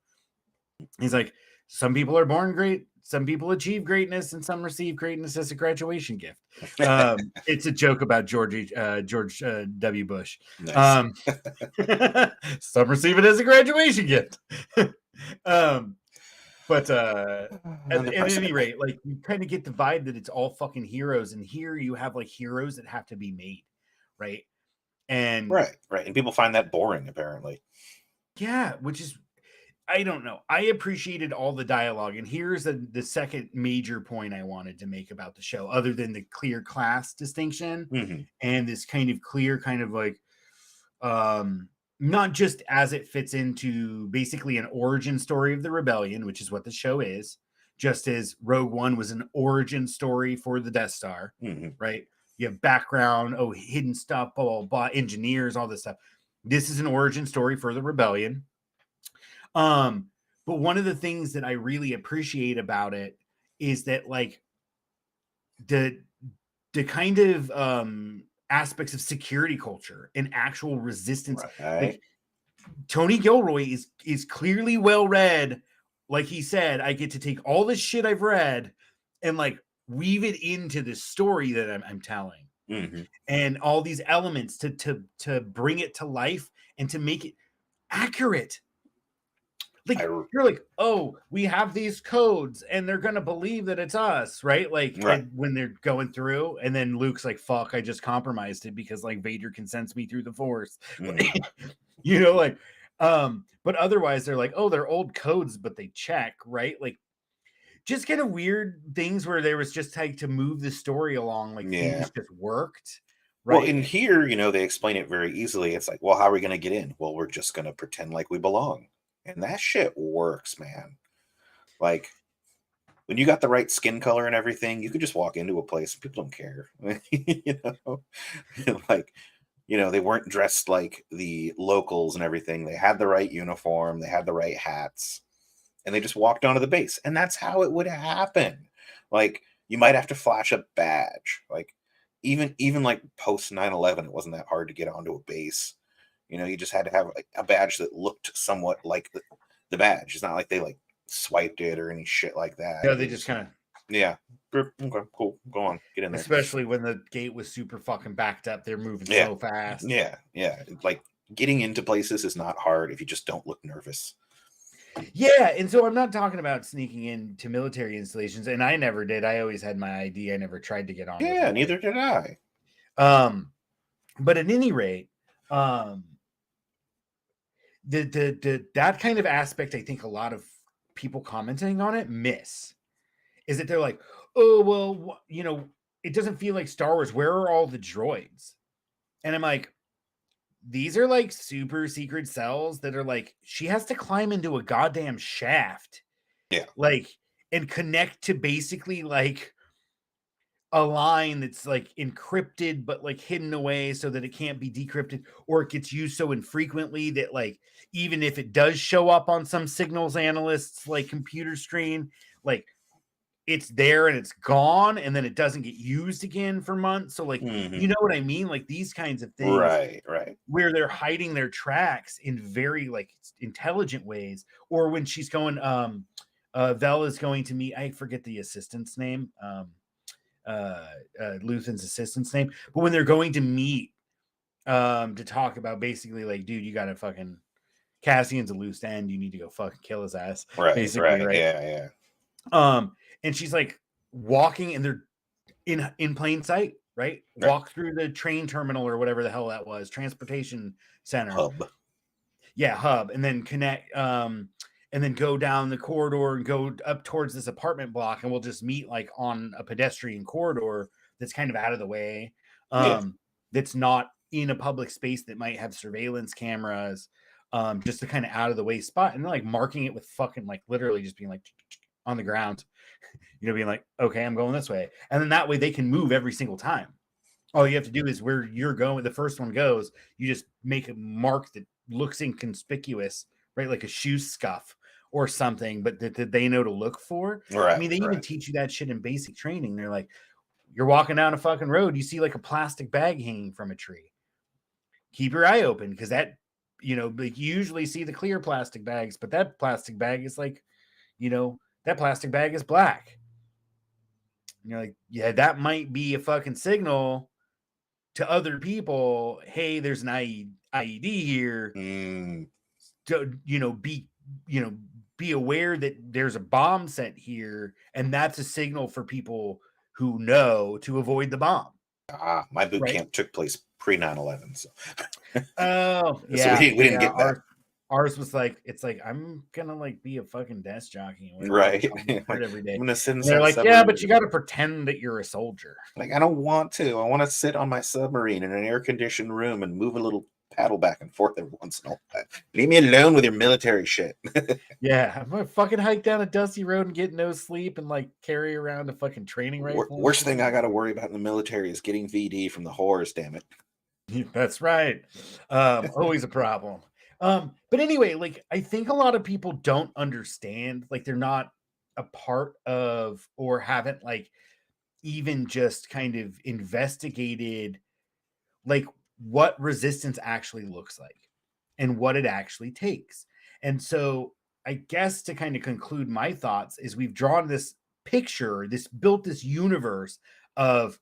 He's like, some people are born great, some people achieve greatness, and some receive greatness as a graduation gift. It's a joke about George W. Bush. Nice. Some receive it as a graduation gift. But at any rate, like you kind of get the vibe that it's all fucking heroes, and here you have like heroes that have to be made, right? And right, and people find that boring apparently. Yeah, which is, I don't know. I appreciated all the dialogue, and here's the second major point I wanted to make about the show, other than the clear class distinction and this kind of clear kind of like not just as it fits into basically an origin story of the rebellion, which is what the show is, just as Rogue One was an origin story for the Death Star, right? You have background, hidden stuff, blah, blah, blah, engineers, all this stuff. This is an origin story for the rebellion. But one of the things that I really appreciate about it is that like the kind of aspects of security culture and actual resistance. Right. Like Tony Gilroy is clearly well read. Like he said, I get to take all this shit I've read and like weave it into the story that I'm telling, and all these elements to bring it to life and to make it accurate. Like you're like, oh, we have these codes and they're gonna believe that it's us, right? Like when they're going through, and then Luke's like, fuck, I just compromised it because like Vader can sense me through the Force. You know, like but otherwise they're like, oh, they're old codes, but they check, right? Like just kind of weird things where there was just like to move the story along, like things just worked. Right. Well, in here, they explain it very easily. It's like, well, how are we going to get in? Well, we're just going to pretend like we belong. And that shit works, man. Like, when you got the right skin color and everything, you could just walk into a place and people don't care. You know, like, they weren't dressed like the locals and everything. They had the right uniform, they had the right hats, and they just walked onto the base. And that's how it would happen. Like, you might have to flash a badge. Like, even like post 9/11, it wasn't that hard to get onto a base. You just had to have like a badge that looked somewhat like the badge. It's not like they like swiped it or any shit like that. Yeah, they just kind of, yeah. Okay, cool. Go on, get in there. especially when the gate was super fucking backed up, they're moving Yeah. so fast. Yeah. Like, getting into places is not hard if you just don't look nervous. Yeah, and so I'm not talking about sneaking into military installations, and I never did. I always had my ID. I never tried to get on. Yeah, neither did I. But at any rate, that kind of aspect, I think a lot of people commenting on it miss, is that they're like, oh well, it doesn't feel like Star Wars. Where are all the droids? And I'm like, these are like super secret cells that are like, she has to climb into a goddamn shaft. Yeah. Like, and connect to basically like a line that's like encrypted, but like hidden away so that it can't be decrypted, or it gets used so infrequently that like, even if it does show up on some signals analysts like computer screen, like it's there and it's gone, and then it doesn't get used again for months. So like, you know what I mean? Like these kinds of things, right, where they're hiding their tracks in very like intelligent ways. Or when she's going, Vel is going to meet, I forget the assistant's name, Luthen's assistant's name, but when they're going to meet, to talk about basically like, dude, you gotta fucking, Cassian's a loose end, you need to go fucking kill his ass, basically, right? Yeah. And she's like walking, and they're in plain sight, right? Walk through the train terminal or whatever the hell that was, transportation center, hub, and then connect, and then go down the corridor and go up towards this apartment block, and we'll just meet like on a pedestrian corridor that's kind of out of the way, that's not in a public space that might have surveillance cameras, just a kind of out of the way spot, and they're like marking it with fucking like literally just being like on the ground, being like, okay, I'm going this way, and then that way they can move every single time. All you have to do is where you're going, the first one goes, you just make a mark that looks inconspicuous, right? Like a shoe scuff or something, but that they know to look for. Right, I mean, they even teach you that shit in basic training. They're like, you're walking down a fucking road, you see like a plastic bag hanging from a tree. Keep your eye open, because that, like you usually see the clear plastic bags, but that plastic bag is like, that plastic bag is black. And you're like, yeah, that might be a fucking signal to other people. Hey, there's an IED here. Be aware that there's a bomb set here, and that's a signal for people who know to avoid the bomb. My boot camp took place pre 9/11, so oh yeah, so we didn't get that. Ours was like, it's like, I'm gonna like be a fucking desk jockey, right? Every day. I'm gonna sit. They're like, yeah, but you got to pretend that you're a soldier. Like, I don't want to. I want to sit on my submarine in an air-conditioned room and move a little paddle back and forth every once in a while. Leave me alone with your military shit. Yeah, I'm gonna fucking hike down a dusty road and get no sleep and like carry around a fucking training rifle. Worst thing I got to worry about in the military is getting VD from the whores. Damn it. That's right. Always a problem. But anyway, like I think a lot of people don't understand, like they're not a part of, or haven't like even just kind of investigated like what resistance actually looks like and what it actually takes. And so I guess to kind of conclude my thoughts is, we've drawn this picture, built this universe of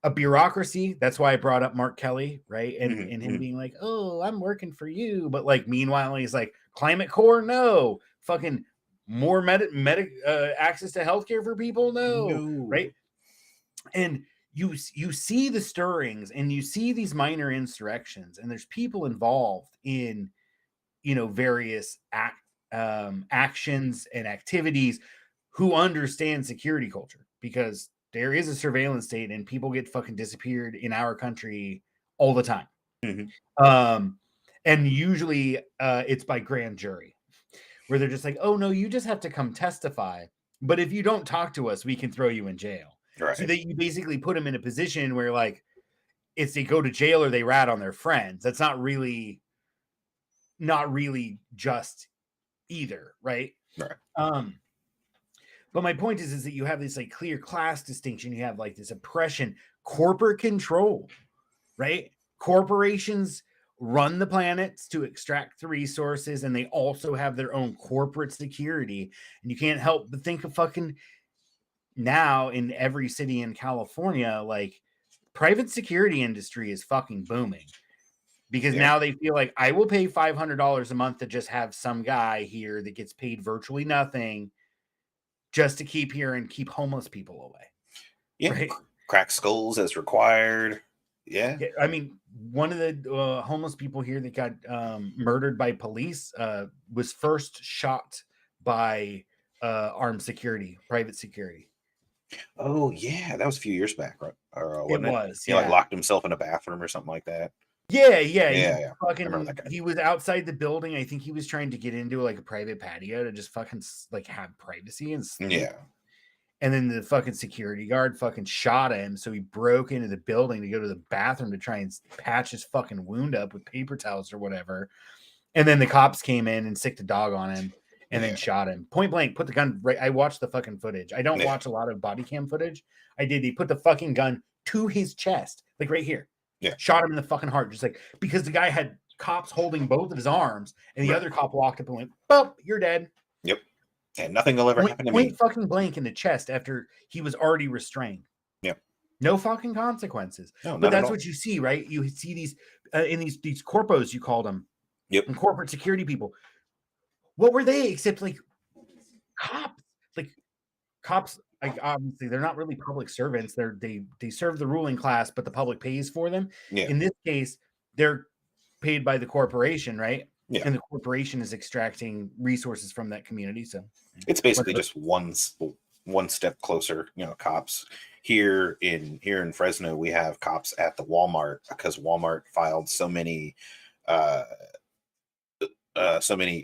a bureaucracy. That's why I brought up Mark Kelly, right? And him being like, oh, I'm working for you. But like, meanwhile, he's like, climate core, no. Fucking more access to healthcare for people, no. Right? And you see the stirrings, and you see these minor insurrections, and there's people involved in, various actions and activities who understand security culture, because there is a surveillance state and people get fucking disappeared in our country all the time. And usually it's by grand jury, where they're just like, oh no, you just have to come testify. but if you don't talk to us, we can throw you in jail. Right. So that you basically put them in a position where like it's they go to jail or they rat on their friends. That's not really just either, right? Right. But my point is that you have this like clear class distinction. You have like this oppression, corporate control, right? Corporations run the planets to extract the resources, and they also have their own corporate security. And you can't help but think of fucking now in every city in California, like private security industry is fucking booming because Yeah. now they feel like I will pay $500 a month to just have some guy here that gets paid virtually nothing just to keep here and keep homeless people away. Yeah. Right? Crack skulls as required. Yeah. I mean, one of the homeless people here that got murdered by police was first shot by armed security, private security. Oh yeah, that was a few years back, right? Or It wasn't it? was, He like yeah. locked himself in a bathroom or something like that. Yeah. Yeah, He yeah. I remember that guy. he was outside the building. I think he was trying to get into like a private patio to just fucking like have privacy and sleep. Yeah. And then the fucking security guard fucking shot him. So he broke into the building to go to the bathroom to try and patch his fucking wound up with paper towels or whatever. And then the cops came in and sicked a dog on him and then shot him. Point blank, put the gun right. I watched the fucking footage. I don't watch a lot of body cam footage. I did. He put the fucking gun to his chest, like right here. Yeah. Shot him in the fucking heart. Just like because the guy had cops holding both of his arms, and the other cop walked up and went, "Boop, you're dead." Yep. And nothing will ever happen to me. Point fucking blank in the chest after he was already restrained. Yep. No fucking consequences. No, but that's what you see, right? You see these in these corpos, you called them. Yep. And corporate security people. What were they except like cops? Like cops, like obviously they're not really public servants. They serve the ruling class, but the public pays for them. Yeah. In this case, they're paid by the corporation, right? Yeah. And the corporation is extracting resources from that community. So it's basically just one step closer. You know, cops here in Fresno, we have cops at the Walmart because Walmart filed so many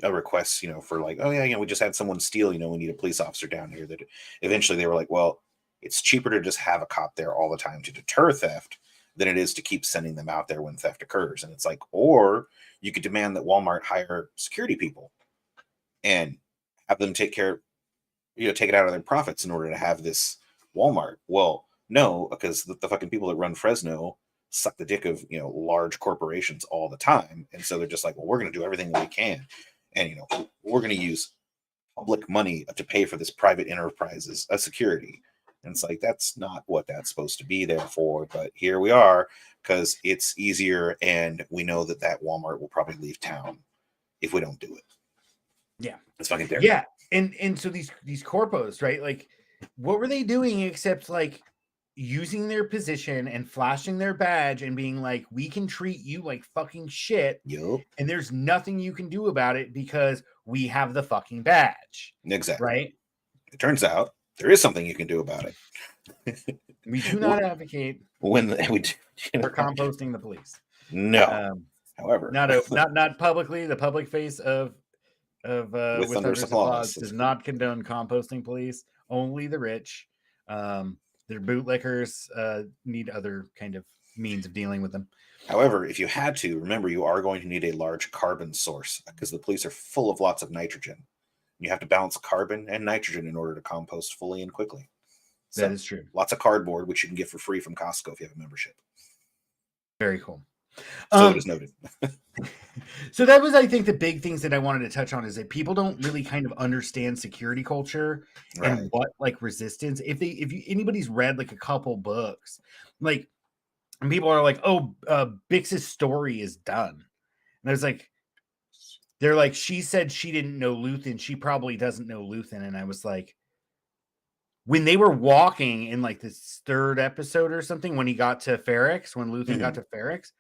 requests, you know, for like, oh yeah, you know, we just had someone steal, you know, we need a police officer down here. That eventually they were like, well, it's cheaper to just have a cop there all the time to deter theft than it is to keep sending them out there when theft occurs. And it's like, or you could demand that Walmart hire security people and have them take care, you know, take it out of their profits in order to have this Walmart. Well, no, because the fucking people that run Fresno suck the dick of, you know, large corporations all the time. And so they're just like, well, we're going to do everything that we can. And, you know, we're going to use public money to pay for this private enterprises, a security. And it's like, that's not what that's supposed to be there for. But here we are because it's easier. And we know that Walmart will probably leave town if we don't do it. Yeah. It's fucking terrible. Yeah. And so these corpos, right? Like, what were they doing except like using their position and flashing their badge and being like, we can treat you like fucking shit. Yep. And there's nothing you can do about it because we have the fucking badge. Exactly. Right. It turns out there is something you can do about it. We do not advocate for composting the police. No. However, not publicly. The public face of with Thunder's Applause does not condone composting police. Only the rich. Their bootlickers need other kind of means of dealing with them. However, if you had to, remember you are going to need a large carbon source because the police are full of lots of nitrogen. You have to balance carbon and nitrogen in order to compost fully and quickly. So, that is true. Lots of cardboard, which you can get for free from Costco if you have a membership. Very cool. So it is noted. So that was, I think, the big things that I wanted to touch on is that people don't really kind of understand security culture and what like resistance. If anybody's read like a couple books, like, and people are like, oh, Bix's story is done. And I was like, they're like, she said she didn't know Luthen. She probably doesn't know Luthen. And I was like, when they were walking in like this third episode or something, when he got to Ferrix, when Luthen got to Ferrix,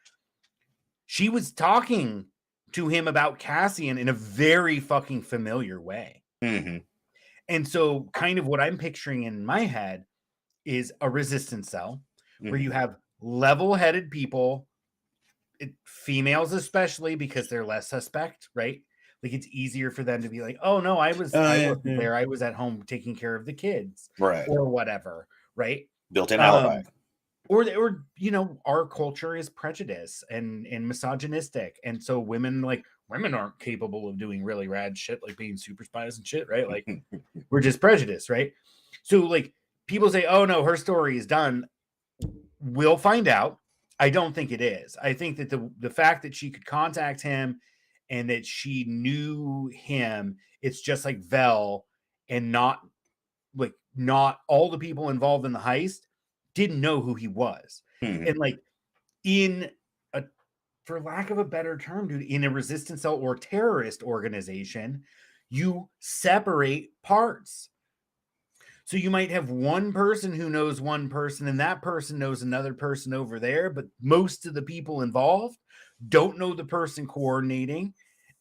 she was talking to him about Cassian in a very fucking familiar way. Mm-hmm. And so kind of what I'm picturing in my head is a resistance cell where you have level-headed people, females especially because they're less suspect, right? like it's easier for them to be like, oh no, I wasn't there, I was at home taking care of the kids, right. or whatever, right? Built-in alibi. Or you know, our culture is prejudice and misogynistic, and so women aren't capable of doing really rad shit like being super spies and shit, right? Like we're just prejudiced, right? So like people say, oh no, her story is done. We'll find out. I don't think it is. I think that the fact that she could contact him and that she knew him, it's just like Vel, and not all the people involved in the heist didn't know who he was. And like in a, for lack of a better term, dude, in a resistance cell or terrorist organization, you separate parts. So you might have one person who knows one person, and that person knows another person over there, but most of the people involved don't know the person coordinating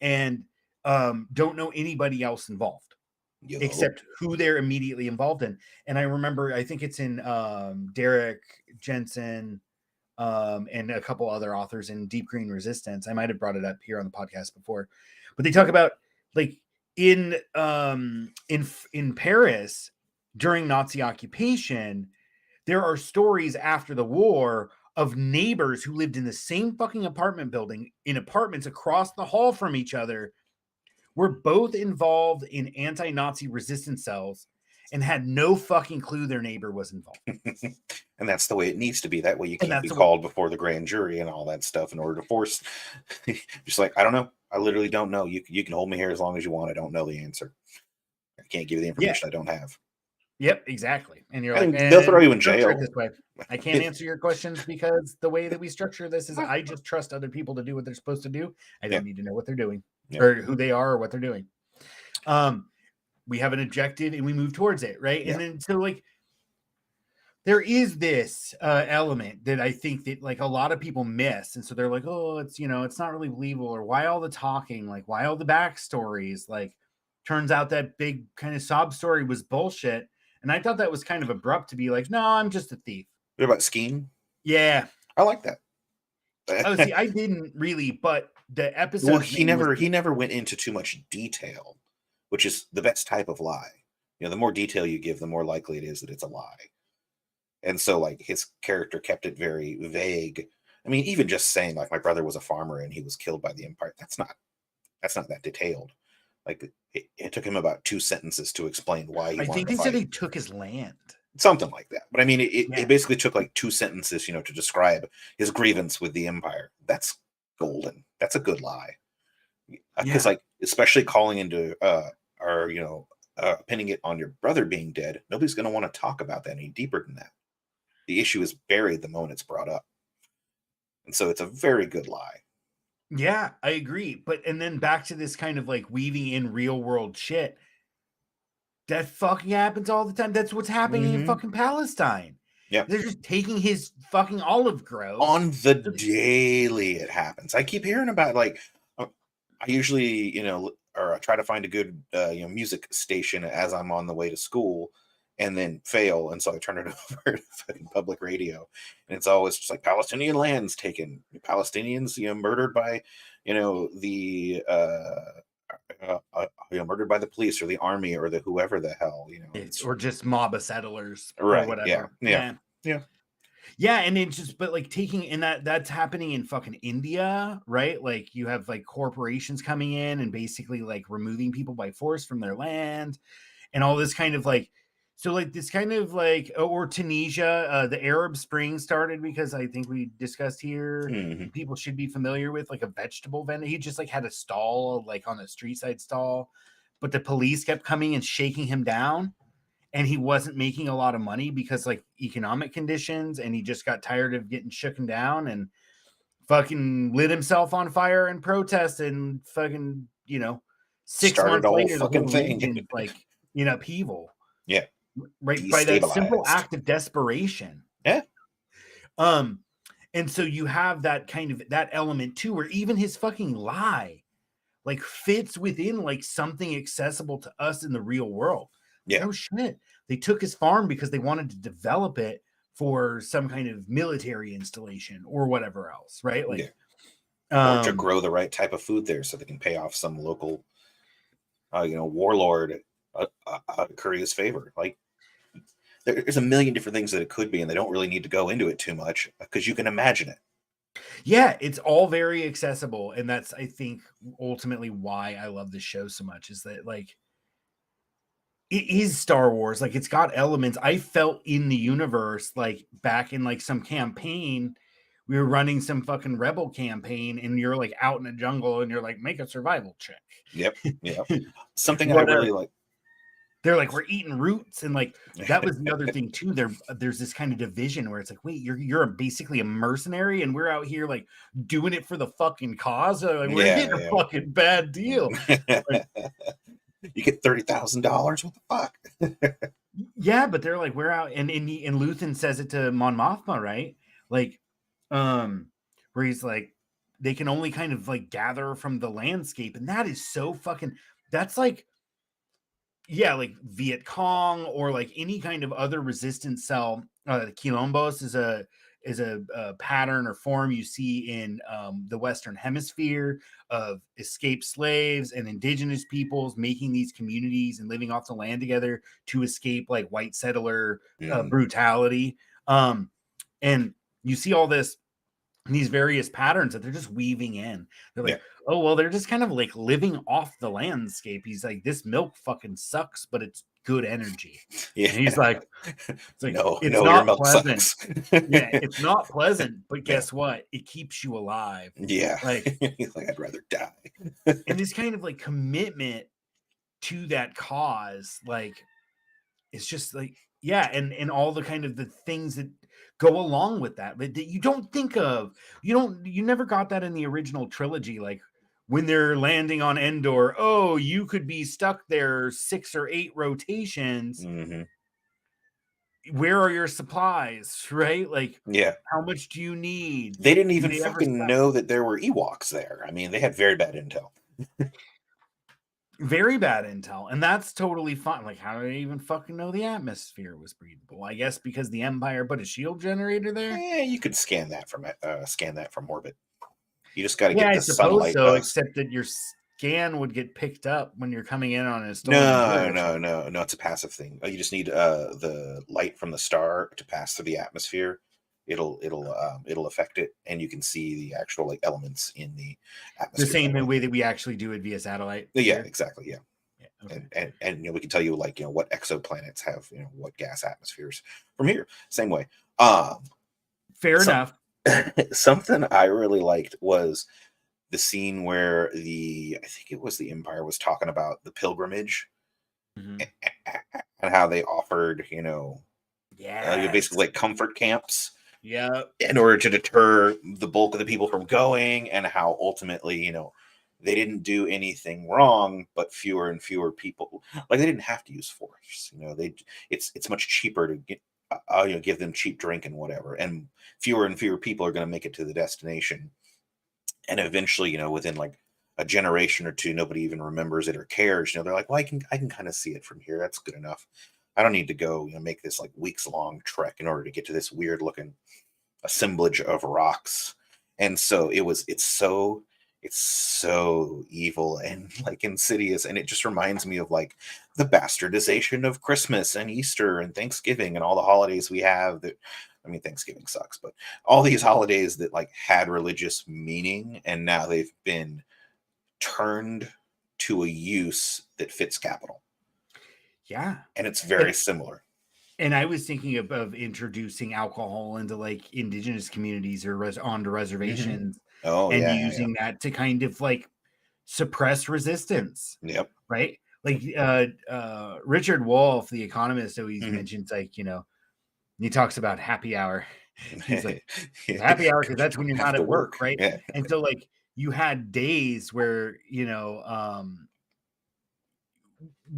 and don't know anybody else involved except who they're immediately involved in. And I remember, I think it's in Derek Jensen and a couple other authors in Deep Green Resistance. I might have brought it up here on the podcast before, but they talk about like in Paris during Nazi occupation, there are stories after the war of neighbors who lived in the same fucking apartment building in apartments across the hall from each other, were both involved in anti-Nazi resistance cells and had no fucking clue their neighbor was involved. And that's the way it needs to be. That way you can't be called before the grand jury and all that stuff in order to force. Just like, I don't know. I literally don't know. You can hold me here as long as you want. I don't know the answer. I can't give you the information I don't have. Yep, exactly. And you're they'll throw you in jail. This way. I can't answer your questions because the way that we structure this is I just trust other people to do what they're supposed to do. I don't need to know what they're doing or who they are or what they're doing. We have an objective and we move towards it, right? And then so like there is this element that I think that like a lot of people miss, and so they're like, oh, it's it's not really believable, or why all the talking, like why all the backstories, like turns out that big kind of sob story was bullshit. And I thought that was kind of abrupt to be like, no, I'm just a thief. What about Skeen? Yeah. I like that. Oh, see, I didn't really, but the episode. Well, he never went into too much detail, which is the best type of lie. The more detail you give, the more likely it is that it's a lie. And so, like, his character kept it very vague. I mean, even just saying, like, my brother was a farmer and he was killed by the Empire, that's not that detailed. Like, it took him about 2 sentences to explain why he wanted to fight. I think they said he took his land. Something like that. But I mean, it basically took like 2 sentences, to describe his grievance with the Empire. That's golden. That's a good lie. Because like, especially calling into pinning it on your brother being dead, nobody's going to want to talk about that any deeper than that. The issue is buried the moment it's brought up. And so it's a very good lie. Yeah, I agree. And then back to this kind of like weaving in real world shit. That fucking happens all the time. That's what's happening in fucking Palestine. Yeah. They're just taking his fucking olive groves. On the daily it happens. I keep hearing about, like, I usually, or I try to find a good, music station as I'm on the way to school and then fail. And so I turn it over to fucking public radio. And it's always just like Palestinian lands taken. Palestinians, murdered by, the... murdered by the police or the army or the whoever the hell, or just mob of settlers, right? Or whatever. Yeah. And it's just, but like taking, and that's happening in fucking India, right? Like you have like corporations coming in and basically like removing people by force from their land, and all this kind of like, so like this kind of like, or Tunisia, the Arab Spring started because I think we discussed here, people should be familiar with like a vegetable vendor. He just like had a stall, like on a street side stall, but the police kept coming and shaking him down, and he wasn't making a lot of money because like economic conditions, and he just got tired of getting shooken down and fucking lit himself on fire in protest, and fucking 6 months later the whole thing like in upheaval. Yeah. Right, by that simple act of desperation. Yeah. And so you have that kind of that element too, where even his fucking lie like fits within like something accessible to us in the real world. Yeah. No shit. They took his farm because they wanted to develop it for some kind of military installation or whatever else, right? Like or to grow the right type of food there so they can pay off some local warlord curry his favor. Like there's a million different things that it could be, and they don't really need to go into it too much because you can imagine it. Yeah, it's all very accessible, and that's, I think, ultimately why I love this show so much, is that, like, it is Star Wars. Like, it's got elements. I felt in the universe, like, back in, like, some campaign, we were running some fucking rebel campaign, and you're, like, out in a jungle, and you're like, make a survival check. Yep. Something I really like. They're like, we're eating roots, and like that was the other thing too. There's this kind of division where it's like, wait, you're basically a mercenary, and we're out here like doing it for the fucking cause. Like, we're getting a fucking bad deal. Like, you get $30,000. What the fuck? Yeah, but they're like, we're out, and Luthen says it to Mon Mothma, right? Like, where he's like, they can only kind of like gather from the landscape, and that is so fucking. That's like. Yeah, like Viet Cong or like any kind of other resistance cell. Quilombos is a pattern or form you see in the Western Hemisphere of escaped slaves and indigenous peoples making these communities and living off the land together to escape like white settler brutality. And you see all this, these various patterns that they're just weaving in. They're like, oh, well, they're just kind of like living off the landscape. He's like, this milk fucking sucks, but it's good energy. Yeah. And he's like, it's like, no, it's not pleasant. Yeah, it's not pleasant, but guess what? It keeps you alive. Yeah. Like, he's like, I'd rather die. And this kind of like commitment to that cause, like, it's just like, yeah, and all the kind of the things that go along with that you don't think of. You never got that in the original trilogy. Like when they're landing on Andor, oh, you could be stuck there 6 or 8 rotations. Where are your supplies, right? Like, how much do you need? They didn't even fucking know that there were Ewoks there. I mean, they had very bad intel. Very bad intel, and that's totally fine. Like, how do they even fucking know the atmosphere was breathable? I guess because the Empire put a shield generator there. Yeah, you could scan that from orbit. You just got to get the sunlight. So, except that your scan would get picked up when you're coming in on a stolen. No. It's a passive thing. You just need the light from the star to pass through the atmosphere. It'll affect it, and you can see the actual like elements in the atmosphere. The same way that we actually do it via satellite. Yeah, exactly. Yeah. Okay. And we can tell you like what exoplanets have what gas atmospheres from here. Same way. Fair enough. Something I really liked was the scene where I think it was the Empire was talking about the pilgrimage and how they offered basically like comfort camps. Yeah. In order to deter the bulk of the people from going, and how ultimately, they didn't do anything wrong, but fewer and fewer people, like they didn't have to use force. It's much cheaper to get, give them cheap drink and whatever, and fewer people are going to make it to the destination. And eventually, within like a generation or two, nobody even remembers it or cares. They're like, well, I can kind of see it from here. That's good enough. I don't need to go, make this like weeks long trek in order to get to this weird looking assemblage of rocks. And so it's so evil and like insidious. And it just reminds me of like the bastardization of Christmas and Easter and Thanksgiving and all the holidays we have that, I mean, Thanksgiving sucks, but all these holidays that like had religious meaning, and now they've been turned to a use that fits capital. Yeah. And it's very similar. And I was thinking of introducing alcohol into like indigenous communities or onto reservations. Using that to kind of like suppress resistance. Yep. Right. Like Richard Wolff, the economist, always mentions like, he talks about happy hour. He's like, happy hour because that's when you're not at work. Right. Yeah. And so like you had days where,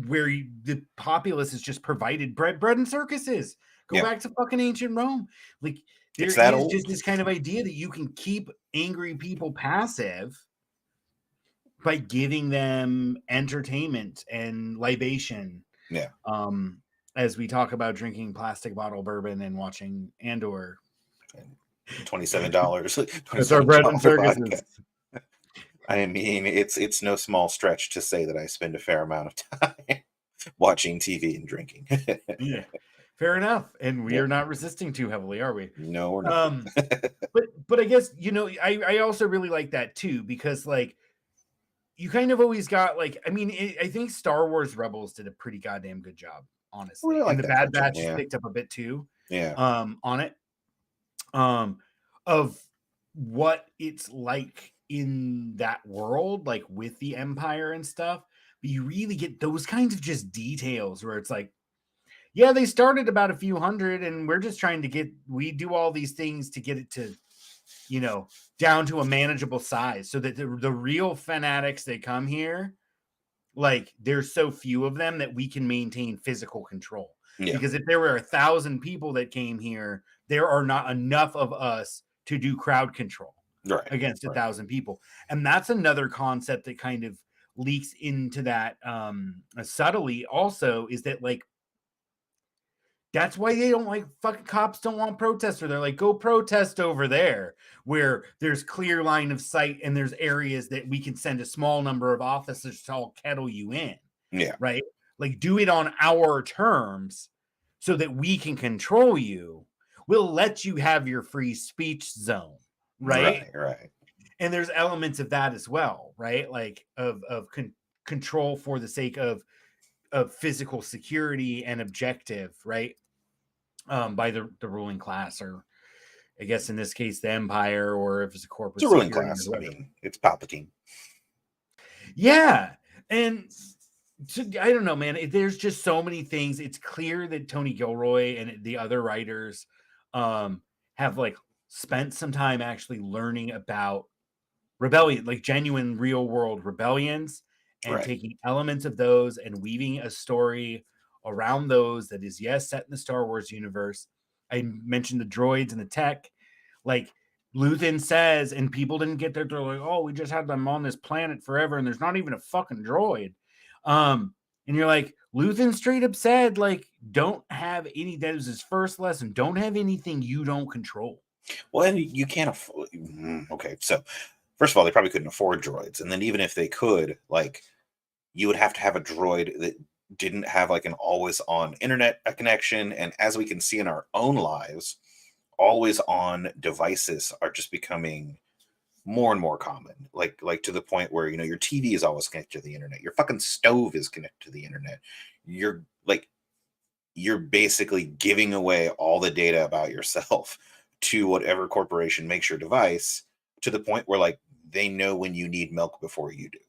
where the populace is just provided bread and circuses. Go back to fucking ancient Rome. Like there is just this kind of idea that you can keep angry people passive by giving them entertainment and libation. Yeah. As we talk about drinking plastic bottle bourbon and watching Andor. $27. That's our bread and circuses. I mean, it's no small stretch to say that I spend a fair amount of time watching TV and drinking. Yeah, fair enough. And we Yeah. are not resisting too heavily, are we? No, we're not. Um, but I guess I also really like that too, because like you kind of always got like, I mean, I think Star Wars Rebels did a pretty goddamn good job, I honestly, really and like the that Bad cartoon. Batch has Yeah. picked up a bit too, Yeah. on it, um, of what it's like in that world, like with the Empire and stuff. But you really get those kinds of just details where it's like, yeah, they started about a few hundred, and we're just trying to we do all these things to get it to, down to a manageable size so that the real fanatics that come here, like there's so few of them that we can maintain physical control. Yeah. Because if there were 1,000 people that came here, there are not enough of us to do crowd control Right. against Right. 1,000 people. And that's another concept that kind of leaks into that subtly also, is that like that's why they don't like, fucking cops don't want protesters. They're like, go protest over there where there's clear line of sight and there's areas that we can send a small number of officers to all kettle you in. Yeah. Right? Like, do it on our terms so that we can control you. We'll let you have your free speech zone. Right? Right. Right. And there's elements of that as well, right? Like of control for the sake of physical security and objective, right? By the ruling class, or I guess in this case, the empire, or if it's a It's corporate a ruling security class. or I whatever. mean, it's Palpatine. Yeah. And I don't know, man. There's just so many things. It's clear that Tony Gilroy and the other writers have like spent some time actually learning about rebellion, like genuine real world rebellions, and Right. taking elements of those and weaving a story around those that is, yes, set in the Star Wars universe. I mentioned the droids and the tech. Like Luthen says, and people didn't get there. They're like, oh, we just had them on this planet forever, and there's not even a fucking droid. And you're like, Luthen straight up said, like, don't have any, that was his first lesson. Don't have anything you don't control. Well, and you can't afford. Okay, so first of all, they probably couldn't afford droids, and then even if they could, like, you would have to have a droid that didn't have like an always on internet connection. And as we can see in our own lives, always on devices are just becoming more and more common. Like to the point where your TV is always connected to the internet. Your fucking stove is connected to the internet. You're like you're basically giving away all the data about yourself to whatever corporation makes your device, to the point where like they know when you need milk before you do.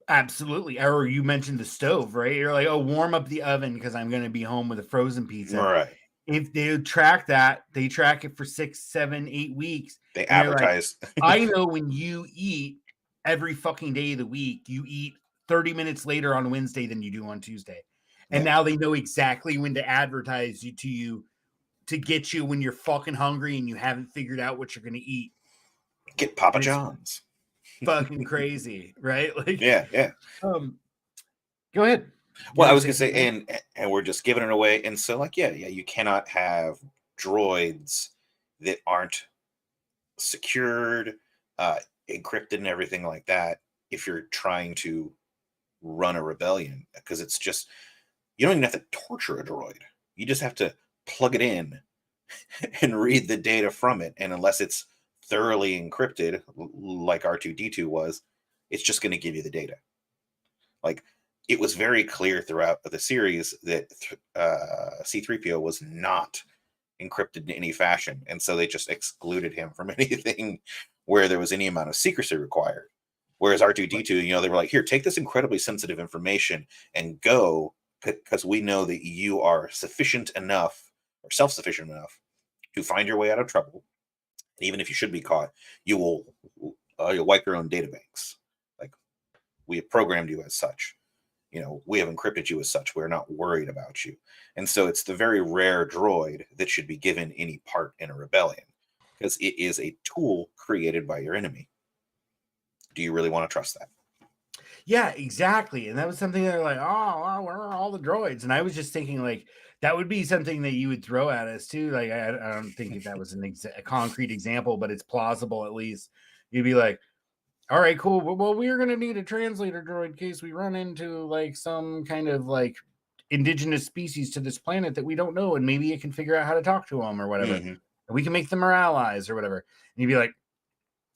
Absolutely. Or you mentioned the stove, right? You're like, oh, warm up the oven because I'm going to be home with a frozen pizza. Right. If they track that, they track it for 6, 7, 8 weeks. They And they're like, advertise. I know when you eat every fucking day of the week, you eat 30 minutes later on Wednesday than you do on Tuesday. And Yeah. now they know exactly when to advertise you to get you when you're fucking hungry and you haven't figured out what you're going to eat. Get Papa John's. Fucking crazy, right? Like, Yeah, yeah. Go ahead. Well, I was gonna say, and we're just giving it away, and so like, yeah, you cannot have droids that aren't secured, encrypted, and everything like that if you're trying to run a rebellion, because it's just you don't even have to torture a droid. You just have to plug it in and read the data from it, and unless it's thoroughly encrypted, like R2D2 was, it's just going to give you the data. Like, it was very clear throughout the series that C-3PO was not encrypted in any fashion, and so they just excluded him from anything where there was any amount of secrecy required. Whereas R2D2, they were like, here, take this incredibly sensitive information and go, because we know that you are sufficient enough or self-sufficient enough to find your way out of trouble. And even if you should be caught, you'll wipe your own data banks. Like, we have programmed you as such. We have encrypted you as such. We're not worried about you. And so it's the very rare droid that should be given any part in a rebellion, because it is a tool created by your enemy. Do you really want to trust that? Yeah, exactly. And that was something they're like, oh, where are all the droids? And I was just thinking, like, that would be something that you would throw at us too. Like, I don't think that was a concrete example, but it's plausible at least. You'd be like, all right, cool. Well, we're gonna need a translator droid in case we run into like some kind of like indigenous species to this planet that we don't know, and maybe it can figure out how to talk to them or whatever. Mm-hmm. And we can make them our allies or whatever. And you'd be like,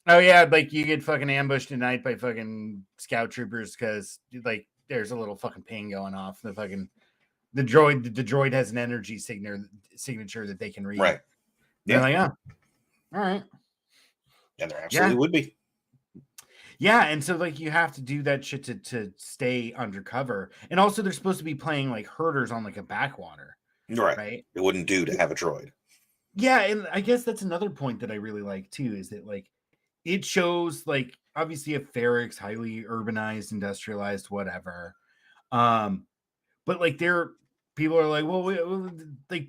oh yeah, like you get fucking ambushed tonight by fucking scout troopers because like there's a little fucking ping going off. The droid has an energy signature that they can read. Right. And Yeah. they're like, oh, all right. And there absolutely would be. Yeah, and so like you have to do that shit to stay undercover. And also they're supposed to be playing like herders on like a backwater, Right. right? It wouldn't do to have a droid. Yeah, and I guess that's another point that I really like too, is that like it shows like obviously a Ferrix, highly urbanized, industrialized, whatever. But like there people are like, well, like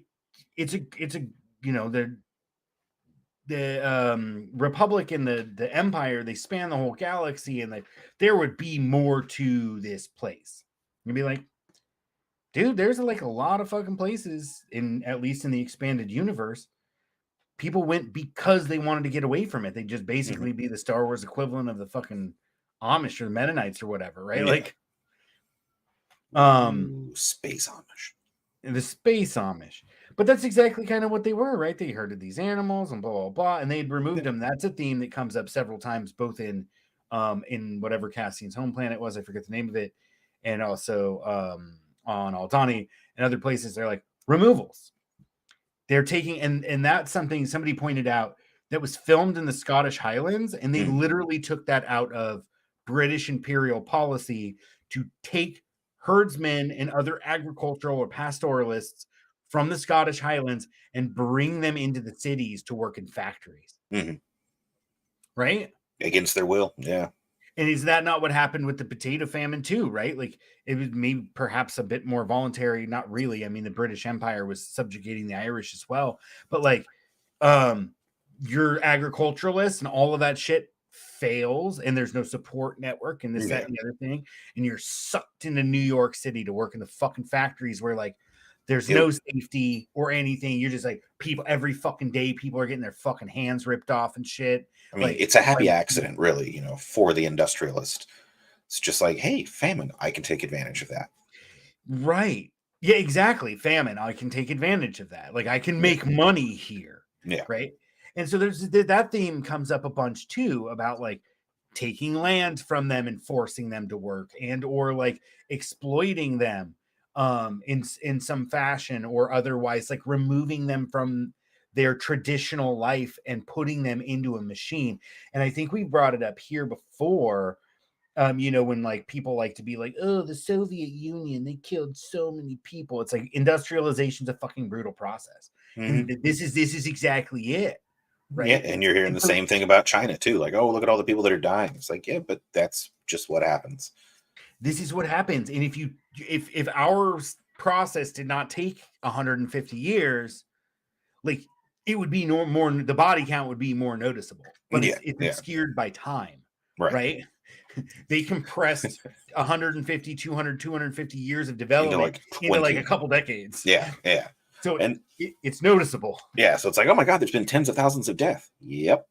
it's a you know, the Republic and the Empire, they span the whole galaxy, and there would be more to this place. You'd be like, dude, there's like a lot of fucking places in at least in the expanded universe. People went because they wanted to get away from it. They just basically be the Star Wars equivalent of the fucking Amish or Mennonites or whatever, right? Yeah. Like, Space Amish. The space Amish. But that's exactly kind of what they were, right? They herded these animals and blah blah blah, and they'd removed them. That's a theme that comes up several times, both in whatever Cassian's home planet was, I forget the name of it, and also on Aldani and other places. They're like removals. They're taking and that's something somebody pointed out that was filmed in the Scottish Highlands, and they literally took that out of British imperial policy to take herdsmen and other agricultural or pastoralists from the Scottish Highlands and bring them into the cities to work in factories. Right? Against their will. Yeah. And is that not what happened with the potato famine too, right? Like it was maybe perhaps a bit more voluntary, not really. I mean, the British Empire was subjugating the Irish as well, but like your agriculturalists and all of that shit fails, and there's no support network and this, that, and the other thing, and you're sucked into New York City to work in the fucking factories where like there's no safety or anything. You're just like people every fucking day, people are getting their fucking hands ripped off and shit. I mean, it's a happy accident, really, you know, for the industrialist. It's just like, hey, famine, I can take advantage of that. Right. Yeah, exactly. Famine, I can take advantage of that. Like I can make money here. Yeah. Right. And so there's that theme comes up a bunch too about like taking land from them and forcing them to work and or like exploiting them in some fashion or otherwise, like removing them from their traditional life and putting them into a machine. And I think we brought it up here before, when like people like to be like, oh, the Soviet Union, they killed so many people. It's like industrialization's a fucking brutal process. And this is exactly it. Right. Yeah, and you're hearing the same thing about China too. Like, oh, look at all the people that are dying. It's like, yeah, but that's just what happens. This is what happens. And if our process did not take 150 years, like it would be more the body count would be more noticeable. But it's obscured by time. Right? They compressed 150, 200, 250 years of development into like a couple decades. Yeah. So it's noticeable. Yeah, so it's like, oh my God, there's been tens of thousands of deaths. Yep.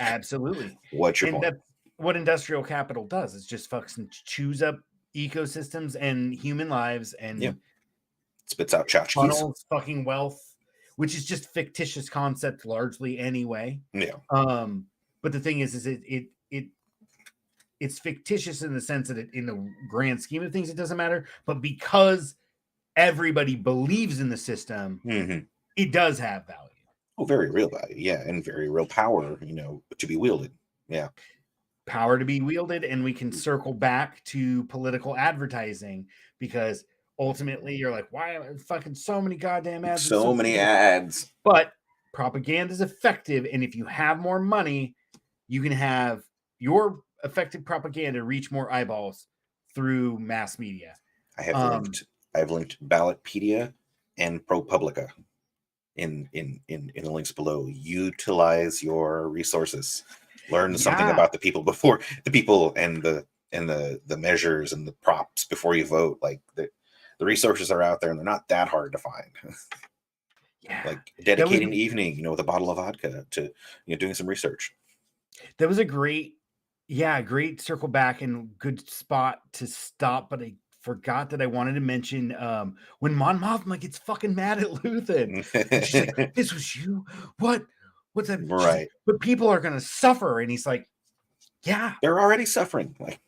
Absolutely. What's your point? That's what industrial capital does. It's just fucking chews up ecosystems and human lives and spits out tchotchkes. Funnels fucking wealth, which is just fictitious concept largely anyway. Yeah. But the thing is it's fictitious in the sense that in the grand scheme of things, it doesn't matter. But because everybody believes in the system, it does have value. Oh, very real value. Yeah. And very real power, to be wielded. Yeah. Power to be wielded. And we can circle back to political advertising because ultimately you're like, why are fucking so many goddamn ads? So many ads. But propaganda is effective. And if you have more money, you can have your effective propaganda reach more eyeballs through mass media. I've linked Ballotpedia and ProPublica in the links below. Utilize your resources. Learn something about the people before the people and the measures and the props before you vote. Like the resources are out there and they're not that hard to find. Like dedicating an evening, with a bottle of vodka to doing some research. That was a great, yeah, great circle back and good spot to stop. But I forgot that I wanted to mention when Mon Mothma gets fucking mad at Luthen, and she's like, "This was you? What? What's that?" She's like, Right. "But people are gonna suffer," and he's like, "Yeah, They're already suffering. Like,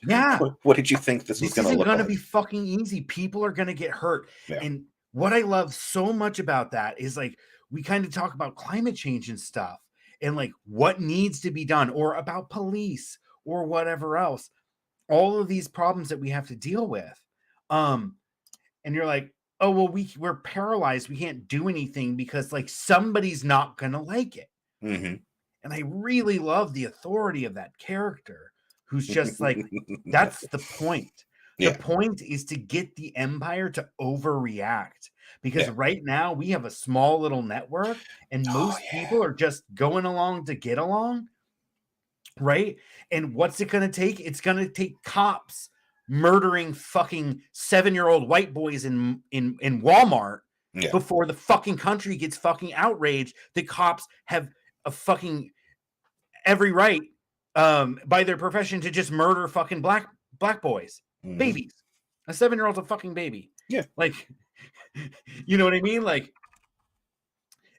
yeah. what did you think this was This going to isn't look gonna be like? fucking easy. People are gonna get hurt." Yeah. And what I love so much about that is like we kind of talk about climate change and stuff and like what needs to be done, or about police or whatever else. All of these problems that we have to deal with. Um, and you're like, oh well, we're paralyzed. We can't do anything because like somebody's not gonna like it. Hmm. And I really love the authority of that character who's just like, that's the point. The Yeah. point is to get the Empire to overreact because Yeah. right now we have a small little network and Oh most yeah. people are just going along to get along, right? And what's it going to take? It's going to take cops murdering fucking 7-year-old white boys in Walmart Yeah. before the fucking country gets fucking outraged. The cops have a fucking every right by their profession to just murder fucking black boys, Hmm. babies. A 7-year-old's a fucking baby. Yeah. Like, you know what I mean? Like,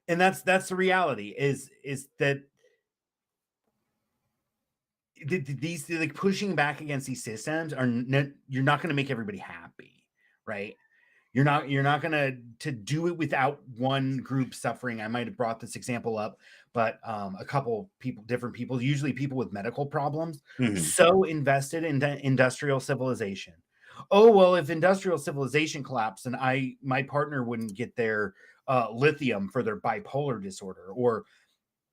and that's the reality is that these like pushing back against these systems are you're not going to make everybody happy, right? You're not gonna to do it without one group suffering. I might have brought this example up, but a couple people, different people, usually people with medical problems, Hmm. so invested in industrial civilization. Oh well, if industrial civilization collapsed, and my partner wouldn't get their lithium for their bipolar disorder, or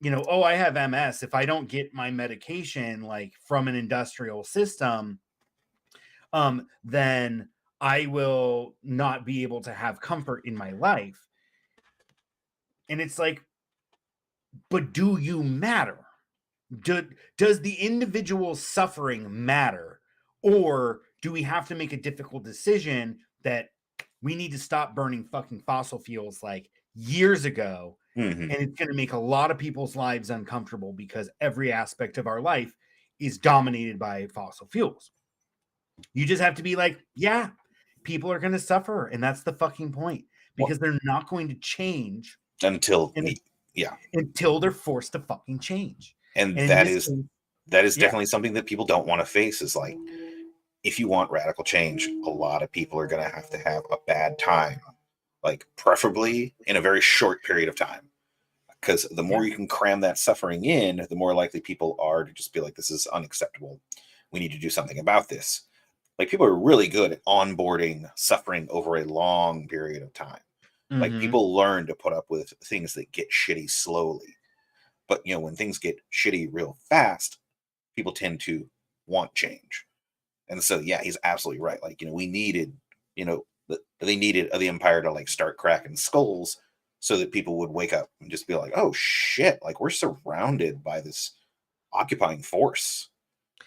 oh, I have MS. If I don't get my medication like from an industrial system, then I will not be able to have comfort in my life. And it's like, but do you matter? Does the individual suffering matter? Or do we have to make a difficult decision that we need to stop burning fucking fossil fuels like years ago? Hmm. And it's going to make a lot of people's lives uncomfortable because every aspect of our life is dominated by fossil fuels. You just have to be like, yeah, people are going to suffer. And that's the fucking point Well, because they're not going to change until in yeah, until they're forced to fucking change. and And in this case, that is yeah, definitely something that people don't want to face. Is like, if you want radical change, a lot of people are going to have a bad time, like preferably in a very short period of time. Because the yeah, more you can cram that suffering in, the more likely people are to just be like, this is unacceptable. We need to do something about this. Like, people are really good at onboarding suffering over a long period of time. Like, hmm, people learn to put up with things that get shitty slowly. But, when things get shitty real fast, people tend to want change. And so, yeah, he's absolutely right. Like, we needed, they needed the Empire to like start cracking skulls so that people would wake up and just be like, oh shit, like we're surrounded by this occupying force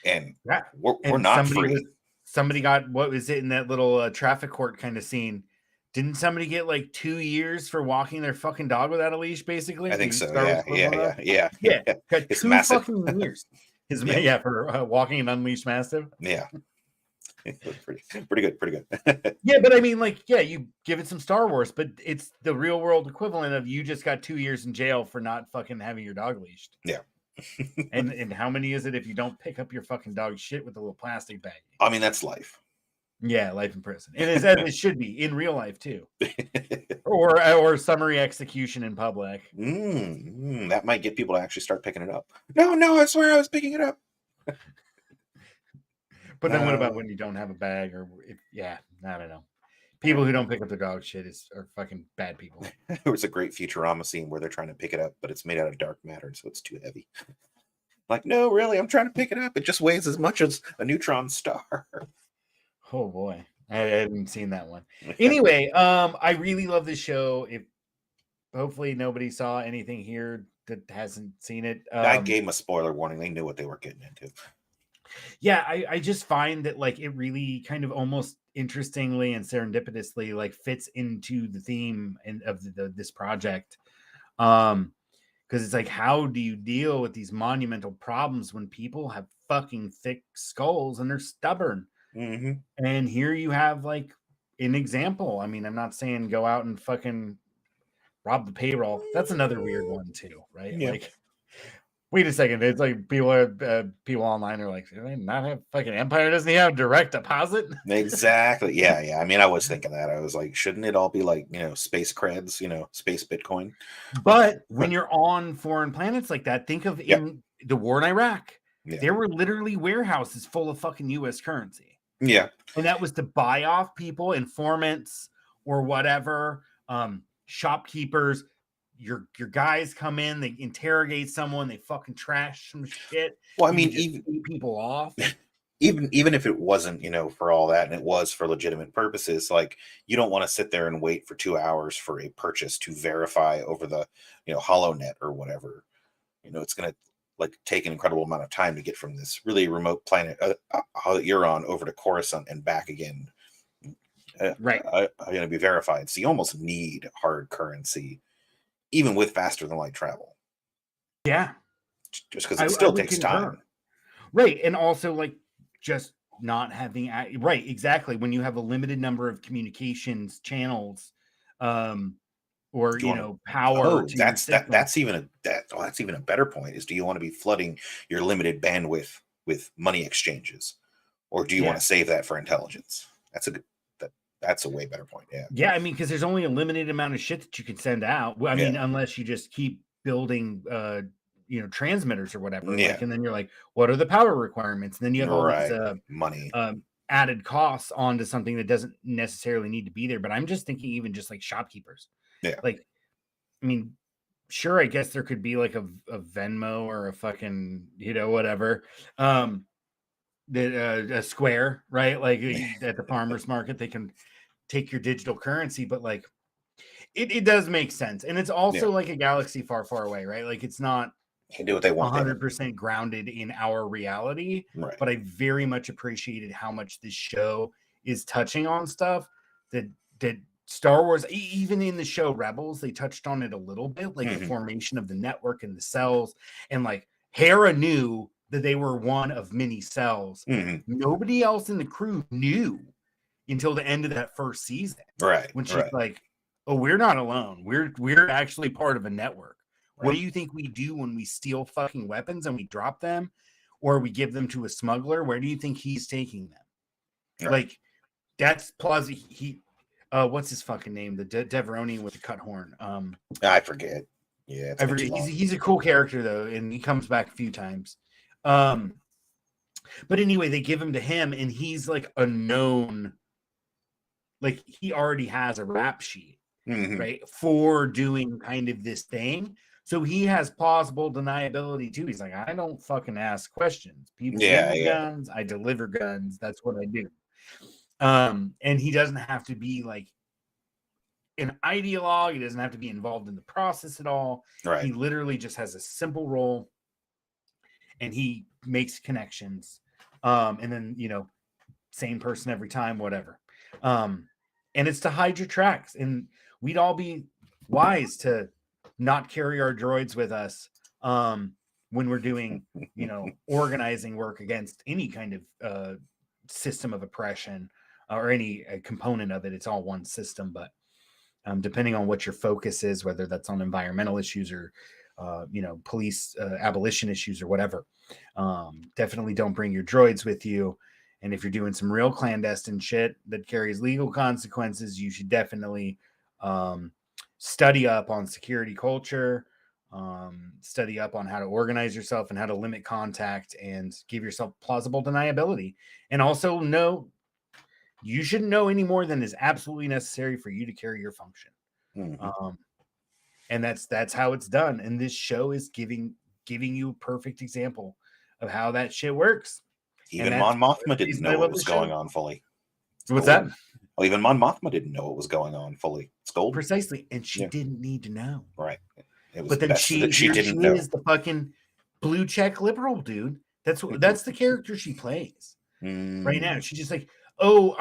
and yeah. we're And not free. somebody got, what was it in that little traffic court kind of scene? Didn't somebody get like 2 years for walking their fucking dog without a leash, I basically? think The so. Star Wars Yeah. Yeah. equivalent of? Yeah. Yeah. Yeah, Yeah. got It's two massive. fucking years. Yeah. Yeah, for walking an unleashed mastiff. Yeah. It was pretty good. Pretty good. Yeah, but I mean, like, yeah, you give it some Star Wars, but it's the real world equivalent of you just got 2 years in jail for not fucking having your dog leashed. Yeah. And how many is it if you don't pick up your fucking dog shit with a little plastic bag? I mean, that's life. Yeah, life in prison. And as it should be in real life too. Or summary execution in public. That might get people to actually start picking it up. No, I swear I was picking it up. But then what about when you don't have a bag or if, yeah, I don't know. People who don't pick up their dog shit are fucking bad people. There was a great Futurama scene where they're trying to pick it up, but it's made out of dark matter, so it's too heavy. Like, no, really, I'm trying to pick it up. It just weighs as much as a neutron star. Oh boy. I hadn't seen that one. Anyway, I really love this show. If hopefully nobody saw anything here that hasn't seen it. I gave them a spoiler warning. They knew what they were getting into. Yeah, I just find that like it really kind of almost interestingly and serendipitously like fits into the theme and of this project. Because Because it's like, how do you deal with these monumental problems when people have fucking thick skulls and they're stubborn? Mm-hmm. And here you have like an example. I mean, I'm not saying go out and fucking rob the payroll. That's another weird one too, right? Yeah. Like, wait a second. It's like people online are like, do they not have fucking Empire? Doesn't he have direct deposit? Exactly. Yeah. I mean, I was thinking that. I was like, shouldn't it all be like, space creds, space Bitcoin? But when you're on foreign planets like that, think of Yeah. in the war in Iraq. Yeah. There were literally warehouses full of fucking US currency. Yeah. And that was to buy off people, informants or whatever, shopkeepers. Your guys come in, they interrogate someone, they fucking trash some shit. Well, I You mean, just even pay people off. even if it wasn't, for all that, and it was for legitimate purposes, like, you don't want to sit there and wait for 2 hours for a purchase to verify over the, HoloNet or whatever. It's going to like take an incredible amount of time to get from this really remote planet that you're on over to Coruscant and back again. Right. Are going to be verified. So you almost need hard currency, even with faster than light travel. Yeah. Just because it still takes time. Right. And also, like, just not having right, exactly. When you have a limited number of communications channels, or power. That's even a better point. Is, do you want to be flooding your limited bandwidth with money exchanges, or do you want to save that for intelligence? That's a way better point. Yeah. I mean, because there's only a limited amount of shit that you can send out. I mean, unless you just keep building transmitters or whatever. Yeah. Like, and then you're like, what are the power requirements? And then you have all these money added costs onto something that doesn't necessarily need to be there. But I'm just thinking, even just like shopkeepers. Yeah. Like, I mean, sure, I guess there could be like a Venmo or a fucking, whatever. A Square, right? Like at the farmer's market, they can take your digital currency, but like it does make sense. And it's also like a galaxy far, far away, right? Like, it's not they can do what they want 100% grounded in our reality. Right. But I very much appreciated how much this show is touching on stuff that Star Wars, even in the show Rebels, they touched on it a little bit, like the formation of the network and the cells. And like Hera knew that they were one of many cells. Nobody else in the crew knew until the end of that first season. Right. When she's like, oh, we're not alone. We're actually part of a network. Right. What do you think we do when we steal fucking weapons and we drop them, or we give them to a smuggler? Where do you think he's taking them? Right. Like, that's plausible. What's his fucking name? The Deveroni with the cut horn. I forget. Yeah, he's a cool character though, and he comes back a few times. But anyway, they give him to him, and he's like a known. Like, he already has a rap sheet, right, for doing kind of this thing. So he has plausible deniability too. He's like, I don't fucking ask questions. People give me guns, I deliver guns. That's what I do. And he doesn't have to be like an ideologue. He doesn't have to be involved in the process at all. Right. He literally just has a simple role, and he makes connections. And then, same person every time, whatever. And it's to hide your tracks. And we'd all be wise to not carry our droids with us when we're doing, organizing work against any kind of system of oppression or any component of it. It's all one system, but depending on what your focus is, whether that's on environmental issues or police abolition issues or whatever, definitely don't bring your droids with you. And if you're doing some real clandestine shit that carries legal consequences, you should definitely study up on security culture, study up on how to organize yourself and how to limit contact and give yourself plausible deniability. And also you shouldn't know any more than is absolutely necessary for you to carry your function. And that's how it's done. And this show is giving you a perfect example of how that shit works. Even Mon Mothma didn't know what was going on fully. What's that? Well, even Mon Mothma didn't know what was going on fully. It's gold. Precisely. And she didn't need to know. Right. But then she didn't know. Is the fucking blue check liberal, dude. That's the character she plays right now. She's just like, oh,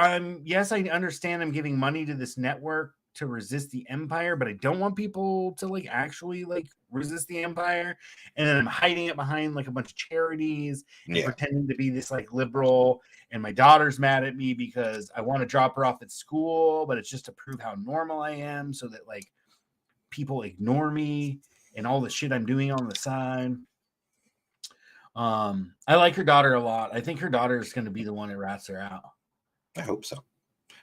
yes, I understand I'm giving money to this network to resist the Empire, but I don't want people to like actually like resist the Empire. And then I'm hiding it behind like a bunch of charities and pretending to be this like liberal. And my daughter's mad at me because I want to drop her off at school, but it's just to prove how normal I am, so that like people ignore me and all the shit I'm doing on the side. I like her daughter a lot. I think her daughter is going to be the one that rats her out. I hope so.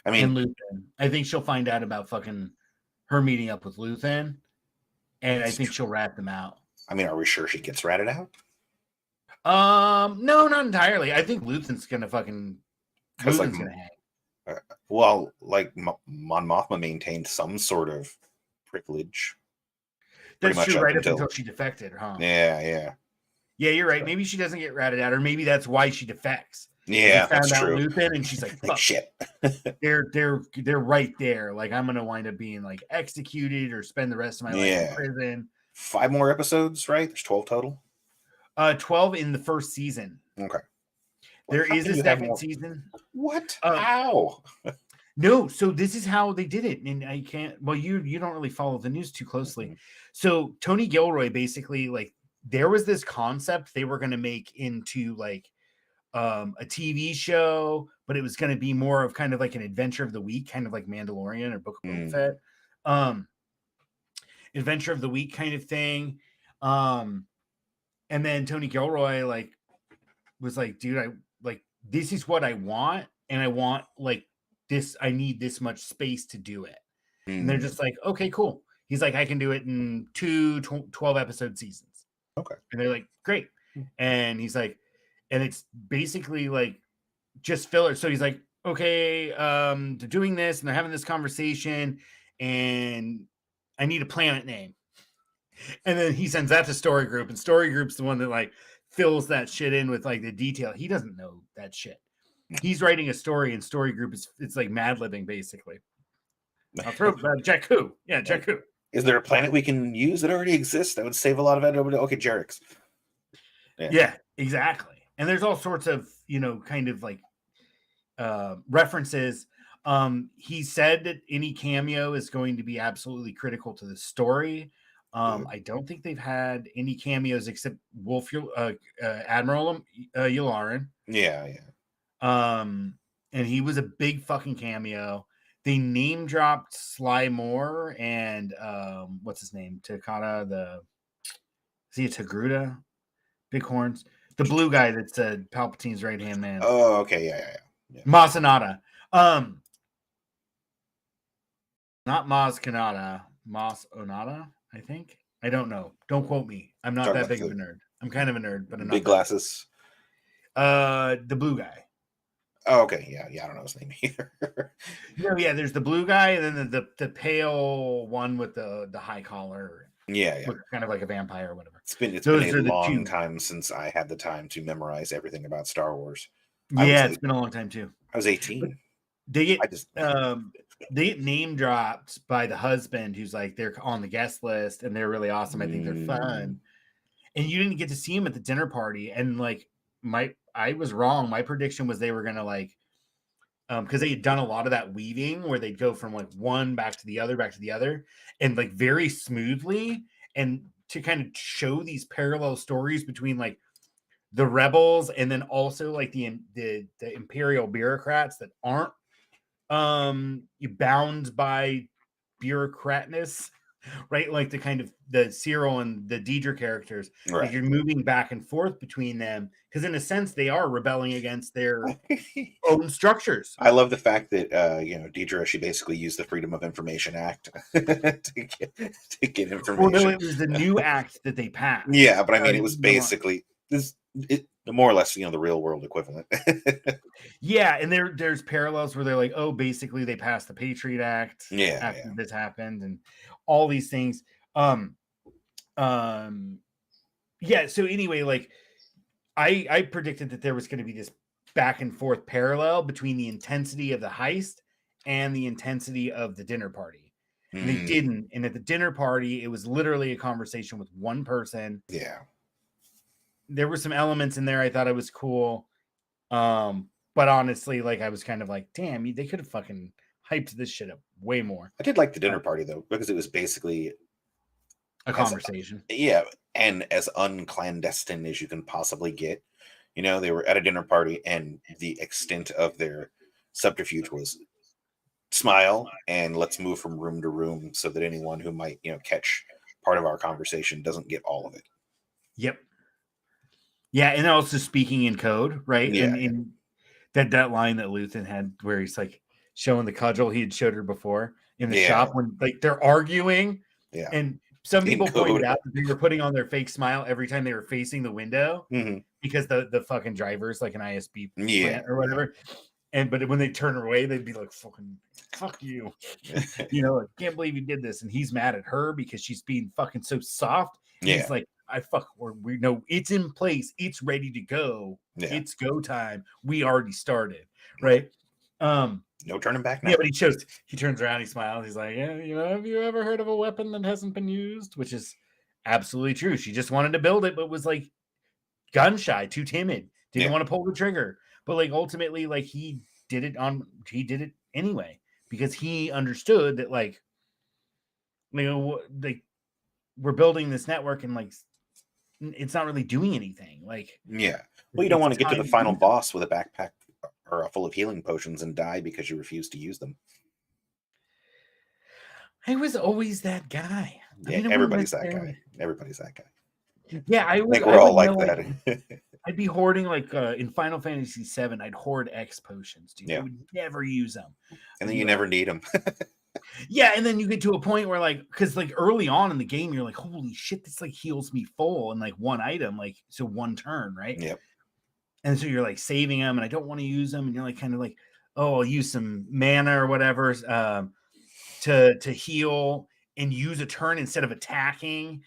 I And mean, Luthen. I think she'll find out about fucking her meeting up with Luthen, and I think she'll rat them out. I mean, are we sure she gets ratted out? No, not entirely. I think Luthen's gonna fucking. Luthen's gonna hang. Well, like Mon Mothma maintained some sort of privilege. That's true, right up until she defected, huh? Yeah. Yeah, you're right. Maybe she doesn't get ratted out, or maybe that's why she defects. Yeah, that's true. Luthen, and she's like, "Fuck, shit." they're right there. Like, I'm gonna wind up being like executed or spend the rest of my life in prison." 5 more episodes, right? There's 12 total. 12 in the first season. Okay. There is a second season. What? How? No, so this is how they did it, and I can't. Well, you don't really follow the news too closely. Mm-hmm. So Tony Gilroy basically like there was this concept they were going to make into like a TV show, but it was going to be more of kind of like an adventure of the week, kind of like Mandalorian or Book of Boba Fett, adventure of the week kind of thing. And then Tony Gilroy like was like, dude, I like this is what I want, and I want like this. I need this much space to do it. And they're just like, okay, cool. He's like, I can do it in 12 episode seasons. Okay. And they're like, great. And he's like, and it's basically like just filler. So he's like, okay, they're doing this and they're having this conversation, and I need a planet name. And then he sends that to Story Group, and Story Group's the one that like fills that shit in with like the detail. He doesn't know that shit. He's writing a story, and Story Group it's like Mad Libbing basically. I'll throw Jakku. Yeah, Jakku. Is there a planet we can use that already exists that would save a lot of editing? Okay, Jarix. Yeah, exactly. And there's all sorts of, kind of like references. He said that any cameo is going to be absolutely critical to the story. I don't think they've had any cameos except Admiral Yularen. Yeah. And he was a big fucking cameo. They name dropped Sly Moore and what's his name? Takata, is he a Togruta? Bighorns. The blue guy that's Palpatine's right hand man. Oh, okay, yeah. Masanada. Not Maz Kanata. Mas Onada, I think. I don't know. Don't quote me. I'm not that big of a nerd. I'm kind of a nerd, but I'm not. Big glasses. The blue guy. Oh, okay. Yeah. I don't know his name either. Yeah. There's the blue guy, and then the pale one with the high collar. Yeah. Kind of like a vampire or whatever. It's been a long time since I had the time to memorize everything about Star Wars. It's been a long time too. I was 18. But they get name dropped by the husband, who's like they're on the guest list and they're really awesome. I think they're fun. And you didn't get to see him at the dinner party. And like I was wrong. My prediction was they were gonna like because they had done a lot of that weaving where they'd go from like one back to the other, and like very smoothly, and to kind of show these parallel stories between like the rebels and then also like the imperial bureaucrats that aren't bound by bureaucratness, right? Like the kind of the Cyril and the Deidre characters, right. Like you're moving back and forth between them because in a sense they are rebelling against their own structures. I love the fact that Deidre, she basically used the Freedom of Information Act to get information. Well, no, it was the new act that they passed. Yeah, but I mean, it was basically more or less, the real world equivalent. Yeah, and there's parallels where they're like, oh, basically they passed the Patriot Act after this happened, and all these things. So anyway, like I predicted that there was going to be this back and forth parallel between the intensity of the heist and the intensity of the dinner party. And they didn't. And at the dinner party, it was literally a conversation with one person. Yeah. There were some elements in there I thought it was cool. But honestly, like I was kind of like, damn, they could have fucking hyped this shit up way more. I did like the dinner party though, because it was basically A conversation. and as unclandestine as you can possibly get. You know, they were at a dinner party, and the extent of their subterfuge was smile and let's move from room to room so that anyone who might, catch part of our conversation doesn't get all of it. Yep. Yeah, and also speaking in code, right? Yeah. And in that line that Luthen had where he's like showing the cudgel he had showed her before in the shop when like they're arguing. Yeah. And some people In code. pointed out that they were putting on their fake smile every time they were facing the window because the fucking driver's like an ISB plant or whatever. But when they turn away, they'd be like, fucking, fuck you. Like, can't believe you did this. And he's mad at her because she's being fucking so soft. He's like, we know it's in place. It's ready to go. Yeah. It's go time. We already started. Right. No turning back now. Yeah, but he turns around, he smiles. He's like, yeah, have you ever heard of a weapon that hasn't been used? Which is absolutely true. She just wanted to build it, but was like gun shy, too timid, didn't want to pull the trigger. But like ultimately, like he did it anyway because he understood that like we're building this network and like it's not really doing anything. Like well, you don't want to get to the final boss with a backpack or full of healing potions and die because you refuse to use them. I was always that guy. Everybody's that guy. Everybody's that guy. Yeah, I think we're all like that. I'd be hoarding like in Final Fantasy VII. I'd hoard X potions, dude. I would never use them, and then you never need them. Yeah, and then you get to a point where like, because like early on in the game, you're like, holy shit, this like heals me full in like one item, like so one turn, right? Yep. And so you're like saving them, and I don't want to use them, and you're like kind of like, oh, I'll use some mana or whatever to heal and use a turn instead of attacking.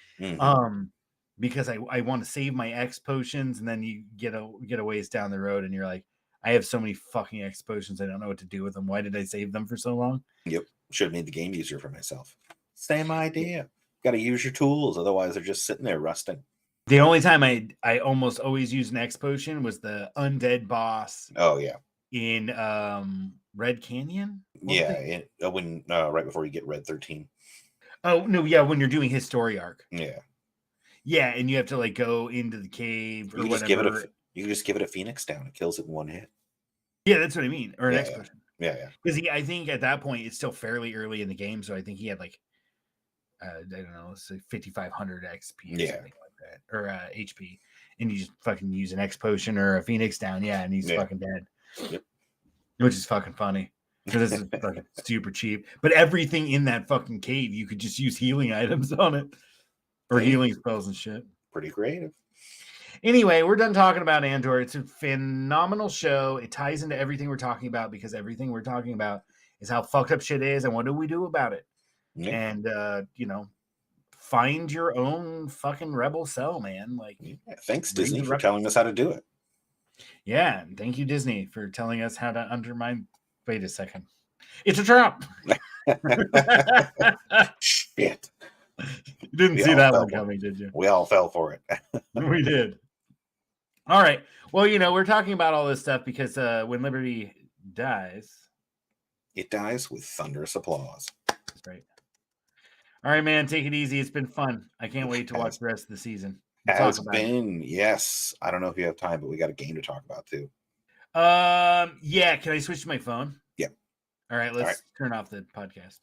Because I want to save my X potions, and then you get a ways down the road, and you're like, I have so many fucking X potions, I don't know what to do with them. Why did I save them for so long? Yep, should have made the game easier for myself. Same idea. Got to use your tools, otherwise they're just sitting there rusting. The only time I almost always use an X potion was the undead boss. Oh yeah, in Red Canyon. When right before you get Red 13. Oh no, yeah, when you're doing his story arc. Yeah, and you have to like go into the cave or you whatever. You can just give it a Phoenix down. It kills it in one hit. Yeah, that's what I mean. Or an X potion. Yeah. Because I think at that point it's still fairly early in the game, so I think he had like I don't know, it's like 5,500 XP or something like that, or HP, and you just fucking use an X potion or a Phoenix down, and he's fucking dead. Yep. Which is fucking funny because this is fucking super cheap. But everything in that fucking cave, you could just use healing items on it or healing spells and shit. Pretty creative. Anyway, we're done talking about Andor. It's a phenomenal show. It ties into everything we're talking about because everything we're talking about is how fucked up shit is and what do we do about it. And find your own fucking rebel cell, man. Like, thanks Disney for telling us how to do it. Yeah, and thank you Disney for telling us how to undermine. Wait a second, it's a trap. Shit, you didn't see that one coming, did you? We all fell for it. We did. All right. Well, we're talking about all this stuff because when Liberty dies, it dies with thunderous applause. That's right. All right, man. Take it easy. It's been fun. I can't wait to watch the rest of the season. Yes. I don't know if you have time, but we got a game to talk about too. Yeah. Can I switch to my phone? Yeah. All right. Let's turn off the podcast.